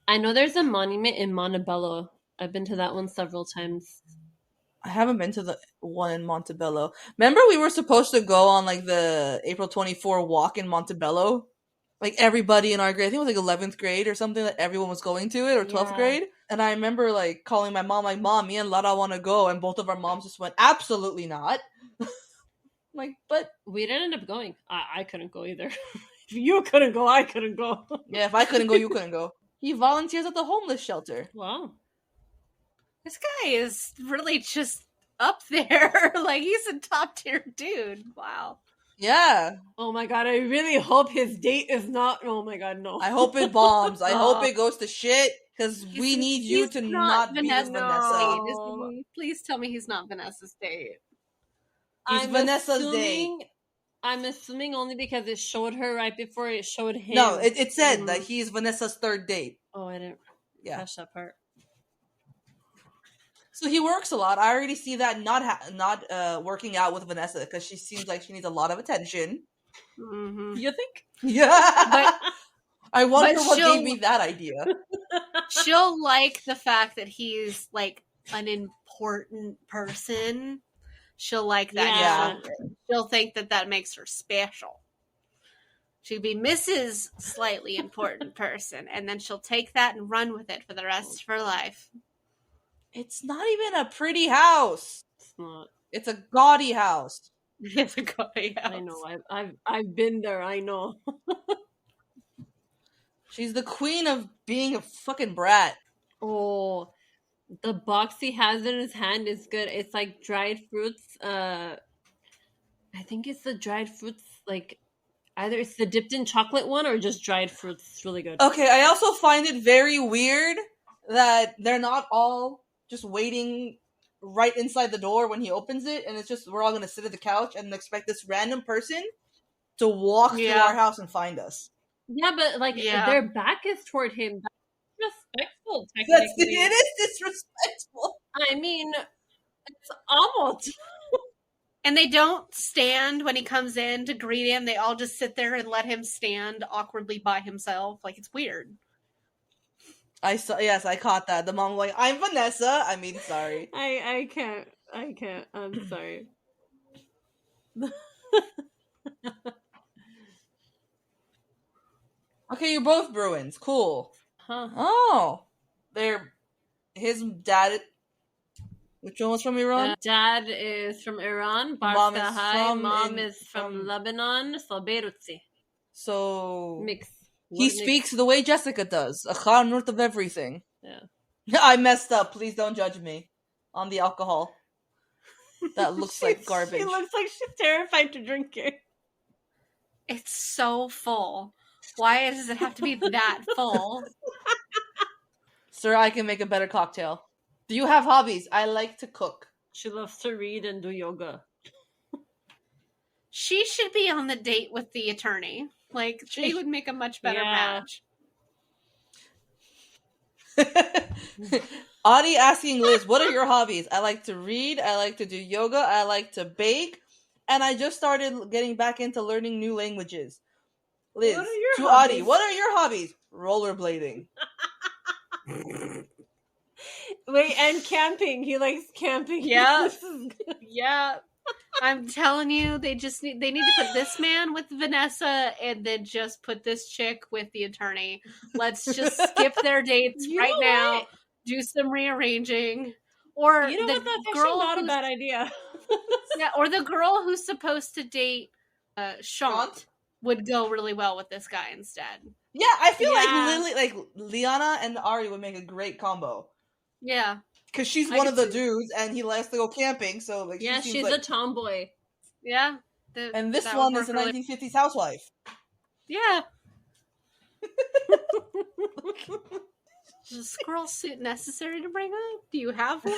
I know there's a monument in Montebello. I've been to that one several times. I haven't been to the one in Montebello. Remember we were supposed to go on like the April 24 walk in Montebello? Like everybody in our grade, I think it was like 11th grade or something, that everyone was going to it, or 12th Yeah. grade. And I remember like calling my mom, like, Mom, me and Lara want to go. And both of our moms just went, absolutely not. Like, but We didn't end up going. I couldn't go either. If you couldn't go, I couldn't go. yeah, if I couldn't go, you couldn't go. He volunteers at the homeless shelter. Wow. This guy is really just up there. Like, he's a top tier dude. Wow. Yeah. Oh my god, I really hope his date is not. Oh my god, no. I hope it bombs. I hope it goes to shit, because we He's- need you he's to not not be with Vanessa's Vanessa. date, is he? Please tell me he's not Vanessa's date. He's Vanessa's date. I'm assuming only because it showed her right before it showed him. No, it said that he's Vanessa's third date. Oh, I didn't catch that part. So he works a lot. I already see that not working out with Vanessa, because she seems like she needs a lot of attention. Mm-hmm. You think? Yeah. But I wonder but what she'll- gave me that idea. she'll like the fact that he's like an important person. She'll like that. Yeah. She'll think that makes her special. She'll be Mrs. Slightly Important Person, and then she'll take that and run with it for the rest of her life. It's not even a pretty house. It's not. It's a gaudy house. It's a gaudy house. I know. I've been there. I know. She's the queen of being a fucking brat. Oh, the box he has in his hand is good. It's like dried fruits. I think it's the dried fruits. Like either it's the dipped in chocolate one or just dried fruits. It's really good. Okay, I also find it very weird that they're not all just waiting right inside the door when he opens it, and it's just we're all gonna sit at the couch and expect this random person to walk through our house and find us. Yeah, but like their back is toward him. That's disrespectful. Technically, It is disrespectful. I mean, it's almost. And they don't stand when he comes in to greet him. They all just sit there and let him stand awkwardly by himself. Like, it's weird. I caught that. The mom was like, I'm Vanessa. I mean, sorry. I can't. I'm sorry. Okay, you're both Bruins. Cool. Huh. Oh. They're his dad. Which one was from Iran? Dad is from Iran. Mom is Mom is from Lebanon. So Beirutzi. So Mix. He speaks the way Jessica does. A Khanurt of everything. Yeah. I messed up. Please don't judge me on the alcohol. That looks like garbage. She looks like she's terrified to drink it. It's so full. Why does it have to be that full? Sir, I can make a better cocktail. Do you have hobbies? I like to cook. She loves to read and do yoga. She should be on the date with the attorney. Like, they would make a much better match. Audie asking Liz, what are your hobbies? I like to read, I like to do yoga, I like to bake, and I just started getting back into learning new languages. Liz, to Audie, what are your hobbies? Rollerblading. Wait, and camping. He likes camping. Yeah. Yeah. I'm telling you, they need to put this man with Vanessa and then just put this chick with the attorney. Let's just skip their dates now. Do some rearranging. Or you know the what? That's girl actually not a bad idea. Yeah, or the girl who's supposed to date Shant would go really well with this guy instead. Yeah, I feel like Lily, like Liana and Ari would make a great combo. Yeah. Because she's one of the dudes, and he likes to go camping, so like she's like... a tomboy. Yeah. And this one is a 1950s housewife. Yeah. Is a squirrel suit necessary to bring up? Do you have one?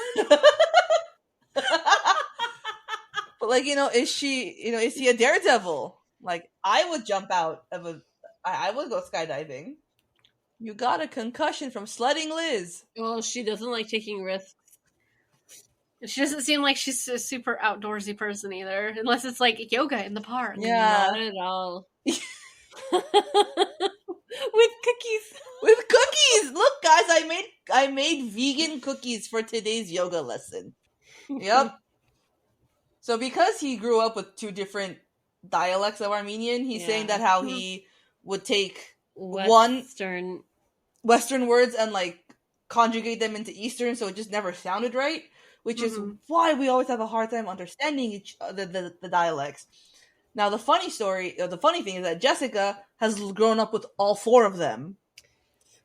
But like, is he a daredevil? Like, I would jump out of I would go skydiving. You got a concussion from sledding Liz. Well, she doesn't like taking risks. She doesn't seem like she's a super outdoorsy person either, unless it's like yoga in the park. Yeah. Not at all. With cookies. With cookies! Look, guys, I made vegan cookies for today's yoga lesson. Yep. So because he grew up with two different dialects of Armenian, he's saying that how he would take Western words and like conjugate them into Eastern, so it just never sounded right, which is why we always have a hard time understanding the dialects. Now the funny thing is that Jessica has grown up with all four of them.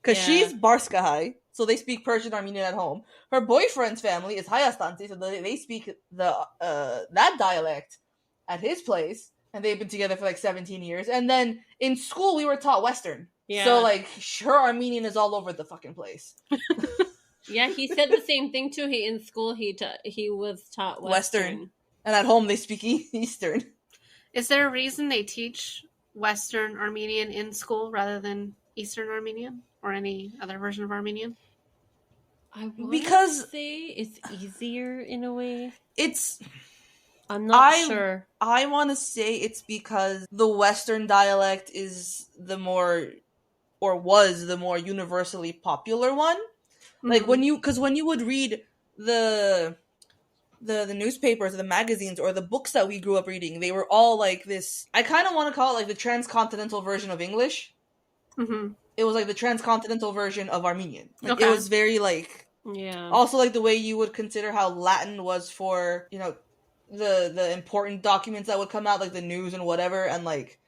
Because she's Barskahai, so they speak Persian Armenian at home. Her boyfriend's family is Hayastanti, so they speak that dialect at his place, and they've been together for like 17 years. And then in school, we were taught Western. Yeah. So like, her Armenian is all over the fucking place. Yeah, he said the same thing too. In school, he was taught Western. And at home, they speak Eastern. Is there a reason they teach Western Armenian in school rather than Eastern Armenian? Or any other version of Armenian? I want to say it's easier in a way. I'm not sure. I want to say it's because the Western dialect is was the more universally popular one. Like when you would read the newspapers or the magazines or the books that we grew up reading, they were all like this. I kind of want to call it like the transcontinental version of English. It was like the transcontinental version of Armenian. Like, it was very like, also like the way you would consider how Latin was for, you know, the important documents that would come out, like the news and whatever, and like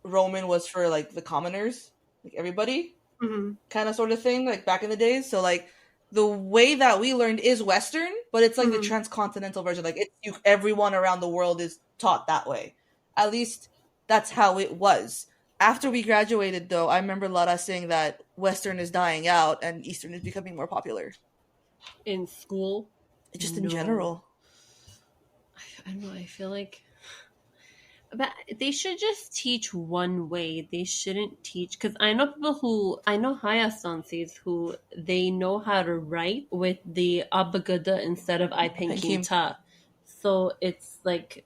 Roman was for like the commoners, like everybody, kind of sort of thing, like back in the days. So like the way that we learned is Western, but it's like the transcontinental version. Like everyone around the world is taught that way. At least that's how it was. After we graduated, though, I remember Lara saying that Western is dying out and Eastern is becoming more popular. In school? Just in general. I don't know, I feel like... But they should just teach one way. They shouldn't teach... Because I know Hayastansis who they know how to write with the abagada instead of ipenkinta. So it's like...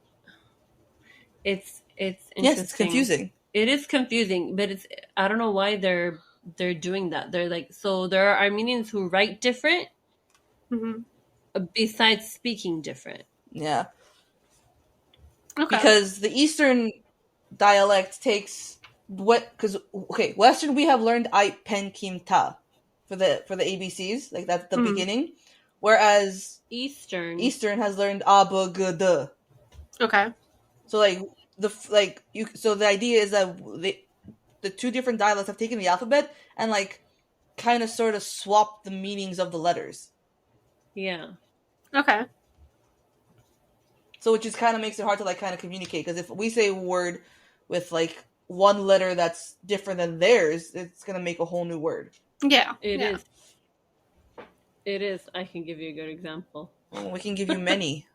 It's interesting. Yes, it's confusing. It is confusing, but I don't know why they're doing that. They're like, so there are Armenians who write different besides speaking different. Yeah. Okay. Because the Eastern dialect takes Western we have learned I pen kim ta for the ABCs, like that's the beginning. Whereas Eastern has learned aba gada. Okay. So like so the idea is that the two different dialects have taken the alphabet and like kind of sort of swapped the meanings of the letters. Yeah. Okay. So which just kind of makes it hard to like kind of communicate, because if we say a word with like one letter that's different than theirs, it's gonna make a whole new word. Yeah. It is. It is. I can give you a good example. Well, we can give you many.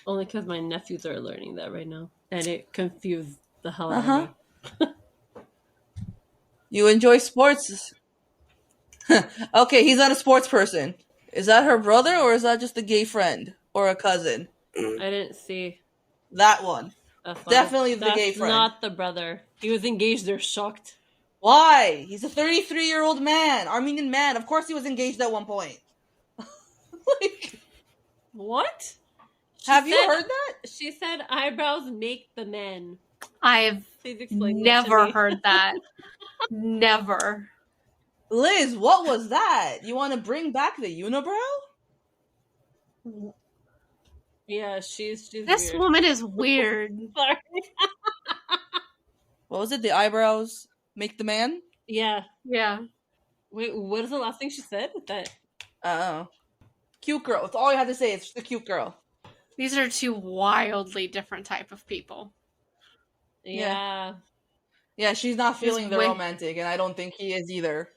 Only because my nephews are learning that right now. And it confused the hell out of me. You enjoy sports? Okay, he's not a sports person. Is that her brother, or is that just a gay friend? Or a cousin? I didn't see. That one. Definitely the gay friend. That's not the brother. He was engaged. They're shocked. Why? He's a 33-year-old man. Armenian man. Of course he was engaged at one point. Like, what? Have you heard that? She said eyebrows make the men. I've never heard that. Never. Liz, what was that? You want to bring back the unibrow? Yeah, she's this weird. woman is weird. Sorry. What was it? The eyebrows make the man? Yeah. Yeah. Wait, what is the last thing she said? That cute girl. That's all you had to say. It's the cute girl. These are two wildly different type of people. Yeah. Yeah, she's not feeling the romantic, and I don't think he is either.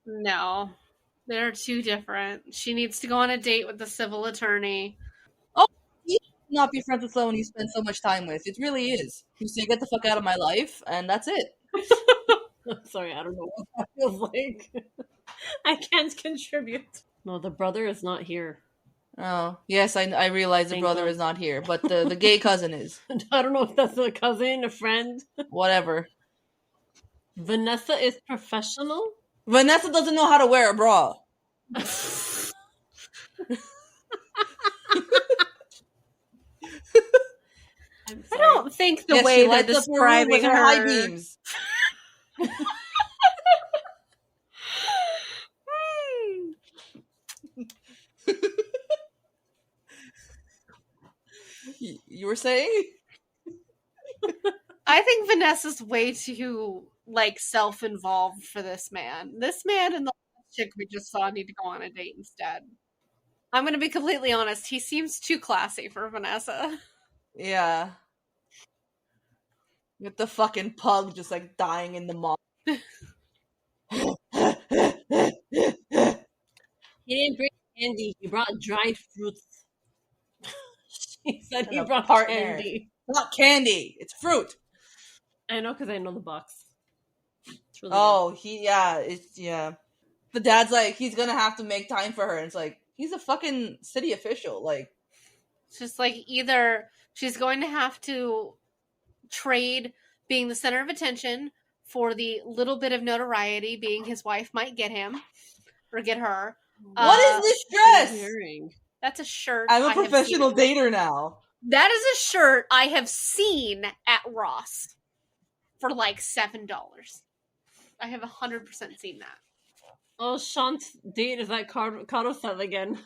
No. They're too different. She needs to go on a date with the civil attorney. Oh, you should not be friends with someone you spend so much time with. It really is. You say, get the fuck out of my life, and that's it. I'm sorry, I don't know what that feels like. I can't contribute. No, the brother is not here. Oh, yes, I realize the brother is not here, but the gay cousin is. I don't know if that's a cousin, a friend. Whatever. Vanessa is professional? Vanessa doesn't know how to wear a bra. I'm I sorry. don't think the Yes, way she they're lights up your room with describing her high her. beams. You were saying? I think Vanessa's way too like self-involved for this man. This man and the chick we just saw need to go on a date instead. I'm gonna be completely honest. He seems too classy for Vanessa. Yeah. With the fucking pug just like dying in the mall. He didn't bring candy. He brought dried fruits. He said And he a brought partner. candy. Not candy. It's fruit. I know because I know the box. It's really Oh, yeah. The dad's like, he's gonna have to make time for her. And it's like, he's a fucking city official. Like, It's just like either she's going to have to trade being the center of attention for the little bit of notoriety being his wife might get him or get her. what is this dress? Wearing. That's a shirt. I'm a I have professional seen. dater now. That is a shirt I have seen at Ross for like $7. I have 100% seen that. Oh, Sean's date is at Carousel again.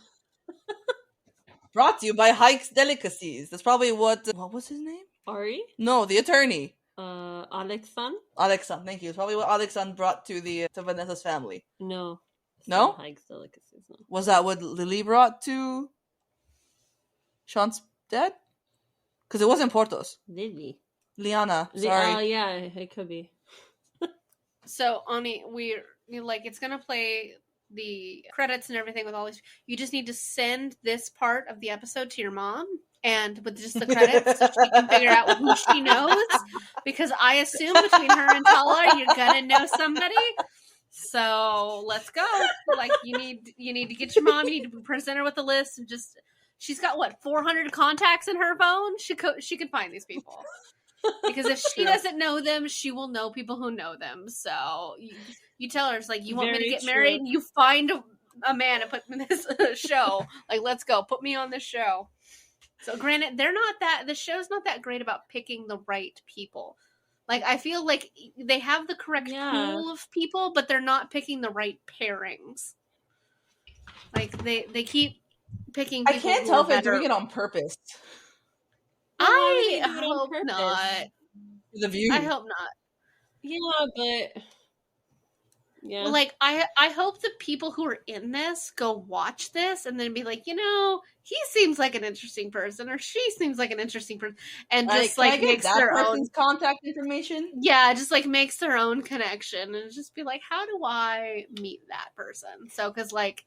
Brought to you by Hike's Delicacies. That's probably what was his name? Ari? No, the attorney. Alexan? Alexan, thank you. It's probably what Alexan brought to Vanessa's family. No. No? Hikes Delicacies, no. Was that what Lily brought to Sean's dad? Because it wasn't Portos. Lily. Liana, sorry. Oh, yeah, it could be. So, Ani, it's gonna play the credits and everything with all these. You just need to send this part of the episode to your mom and with just the credits so she can figure out who she knows. Because I assume between her and Talar, you're gonna know somebody. So let's go. Like you need to get your mom. You need to present her with a list and just. She's got what 400 contacts in her phone. She could find these people. Because if she doesn't know them, she will know people who know them. So you tell her, it's like, you want me to get married? You find a man and put me in this show. Like, let's go. Put me on this show. So granted, the show's not that great about picking the right people. Like, I feel like they have the correct pool of people, but they're not picking the right pairings. Like, they keep picking people. I can't tell if they're doing it on purpose. I hope not. The view. I hope not. Yeah, but yeah. Like I hope the people who are in this go watch this and then be like, he seems like an interesting person or she seems like an interesting person, and just like makes their own contact information. Yeah, just like makes their own connection and just be like, how do I meet that person? So because like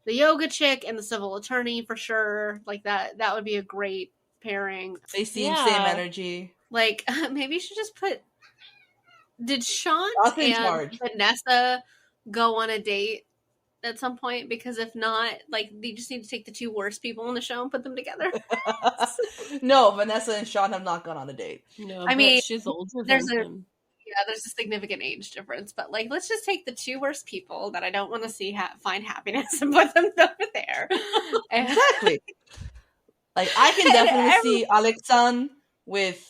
the yoga chick and the civil attorney for sure, like that would be a great pairing. They seem same energy. Like maybe you should just put. Did Sean and Vanessa go on a date at some point? Because if not, like they just need to take the two worst people on the show and put them together. No, Vanessa and Sean have not gone on a date. No, I mean she's older than him. Yeah, there's a significant age difference, but like let's just take the two worst people that I don't want to see find happiness and put them over there. Exactly. Like I can definitely see Alexan with.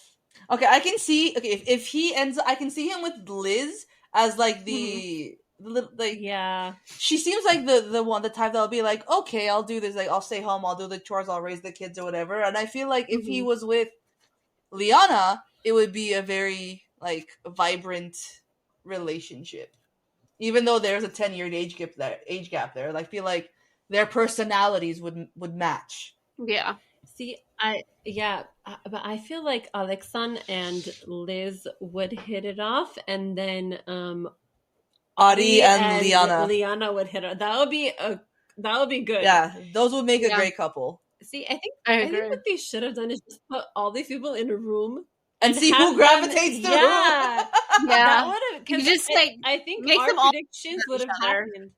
Okay, I can see. Okay, if he ends, I can see him with Liz as like the like. Yeah, she seems like the type that'll be like, okay, I'll do this. Like, I'll stay home, I'll do the chores, I'll raise the kids or whatever. And I feel like if he was with Liana, it would be a very like vibrant relationship. Even though there's a 10-year age gap there, I feel like their personalities would match. Yeah. See, but I feel like Alexan and Liz would hit it off, and then Ari and Liana would hit it. That would be good. Yeah, those would make a great couple. See, I think what they should have done is just put all these people in a room and see who gravitates to who. Yeah, that would have. You just like I think make our them all predictions would have happened.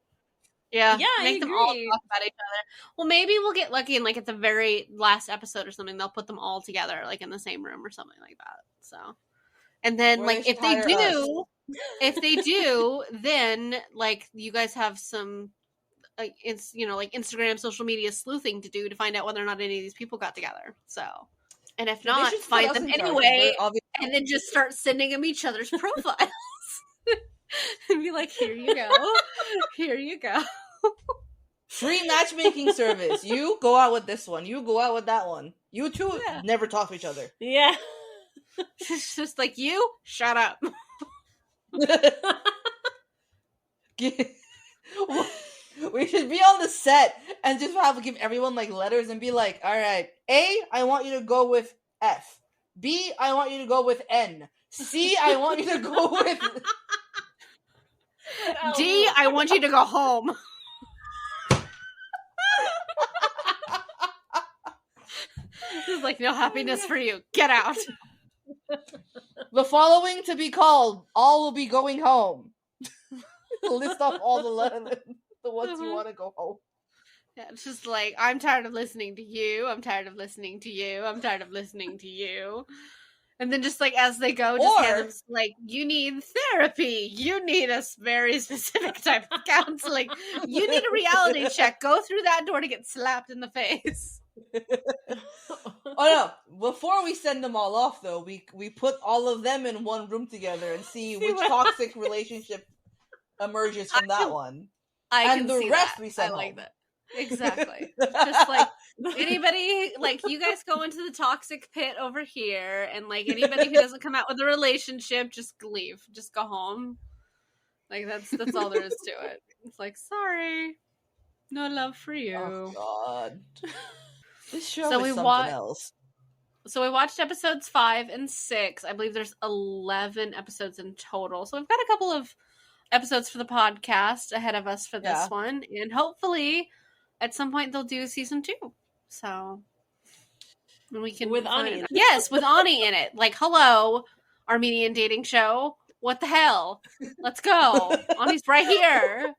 Yeah, make them all talk about each other. Well, maybe we'll get lucky and like at the very last episode or something, they'll put them all together like in the same room or something like that. So, and then like if they do, then like you guys have some, like Instagram, social media sleuthing to do to find out whether or not any of these people got together. So, And if They not, should put find us them in charge. anyway, We're and then just start sending them each other's profiles. And be like, here you go. Here you go. free matchmaking service. You go out with this one. You go out with that one. You two Yeah. never talk to each other. Yeah. It's just like, you, shut up. We should be on the set and just give everyone like letters and be like, all right, A, I want you to go with F. B, I want you to go with N. C, I want you to go with D, I want you to go home. There's like no happiness for you. Get out. the following to be called. All will be going home. List off all the ones you want to go home. Yeah, it's just like, I'm tired of listening to you. I'm tired of listening to you. I'm tired of listening to you. And then just like as they go, just hand them like, you need therapy. You need a very specific type of counseling. You need a reality check. Go through that door to get slapped in the face. Oh no! Before we send them all off, though, we put all of them in one room together and see which toxic relationship emerges from that one. And the rest we send I like home. that. Exactly. Just like anybody, like you guys go into the toxic pit over here, and like anybody who doesn't come out with a relationship, just leave. Just go home. Like that's all there is to it. It's like, sorry, no love for you. Oh God. This show So is something else. So we watched episodes 5 and 6. I believe there's 11 episodes in total. So we've got a couple of episodes for the podcast ahead of us for this one. And hopefully at some point they'll do season 2. So we can with Ani. Yes, with Ani in it. Like, hello, Armenian Dating Show. What the hell? Let's go. Ani's right here.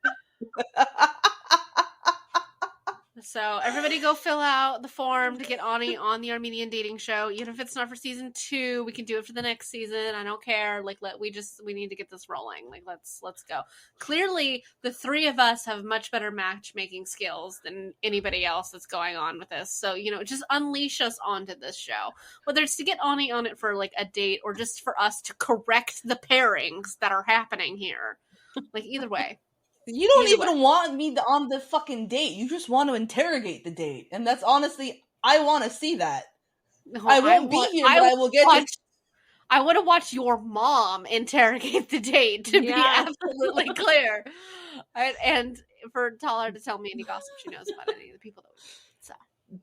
So everybody go fill out the form to get Ani on the Armenian Dating Show. Even if it's not for season 2, we can do it for the next season. I don't care. Like, we need to get this rolling. Like, let's go. Clearly, the 3 of us have much better matchmaking skills than anybody else that's going on with this. So, just unleash us onto this show. Whether it's to get Ani on it for like a date or just for us to correct the pairings that are happening here. Like, either way. You don't even want me on the fucking date. You just want to interrogate the date. And that's honestly, I want to see that. No, I won't be here, but I will get it. I want to watch your mom interrogate the date, to be absolutely clear. And for Talar to tell me any gossip she knows about any of the people that would be. So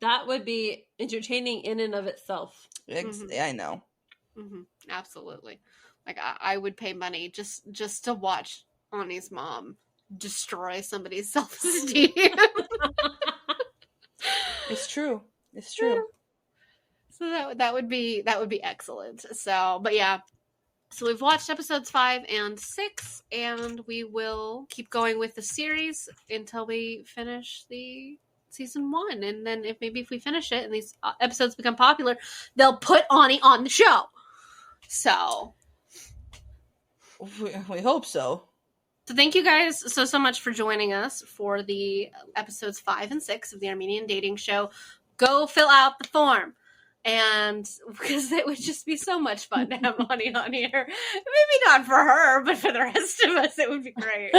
that would be entertaining in and of itself. I know. Mm-hmm. Absolutely. Like, I would pay money just to watch Ani's mom destroy somebody's self-esteem. It's true. So that would be excellent. So, but yeah. So we've watched episodes 5 and 6, and we will keep going with the series until we finish the season 1. And then if we finish it and these episodes become popular, they'll put Ani on the show. So we hope so. So thank you guys so much for joining us for the episodes 5 and 6 of the Armenian Dating Show. Go fill out the form. And because it would just be so much fun to have Ani on here. Maybe not for her, but for the rest of us, it would be great.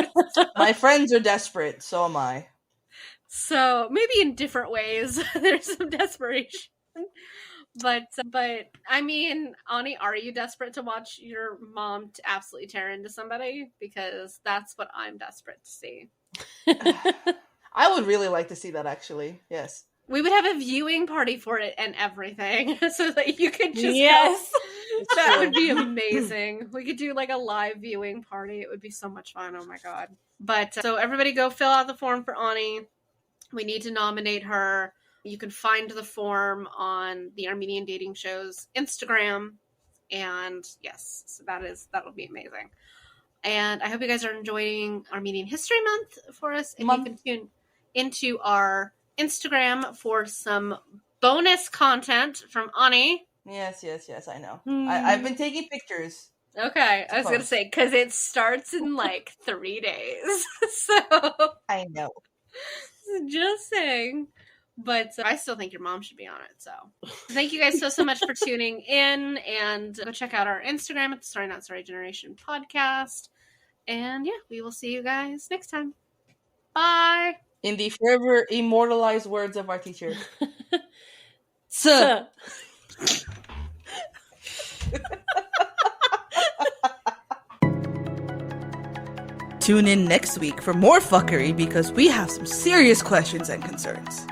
My friends are desperate, so am I. So maybe in different ways, there's some desperation. But I mean, Ani, are you desperate to watch your mom to absolutely tear into somebody? Because that's what I'm desperate to see. I would really like to see that, actually. Yes. We would have a viewing party for it and everything, so that you could just go. That would be amazing. We could do like a live viewing party. It would be so much fun. Oh my god. But so everybody go fill out the form for Ani. We need to nominate her. You can find the form on the Armenian Dating Show's Instagram. And yes, so that'll be amazing. And I hope you guys are enjoying Armenian History Month for us. And you can tune into our Instagram for some bonus content from Ani. Yes, I know. I've been taking pictures. Okay, I was going to say, because it starts in like 3 days. So I know. Just saying. But I still think your mom should be on it. So thank you guys so much for tuning in, and go check out our Instagram at the Sorry Not Sorry Generation podcast. And yeah, we will see you guys next time. Bye. In the forever immortalized words of our teacher. Suh. Tune in next week for more fuckery because we have some serious questions and concerns.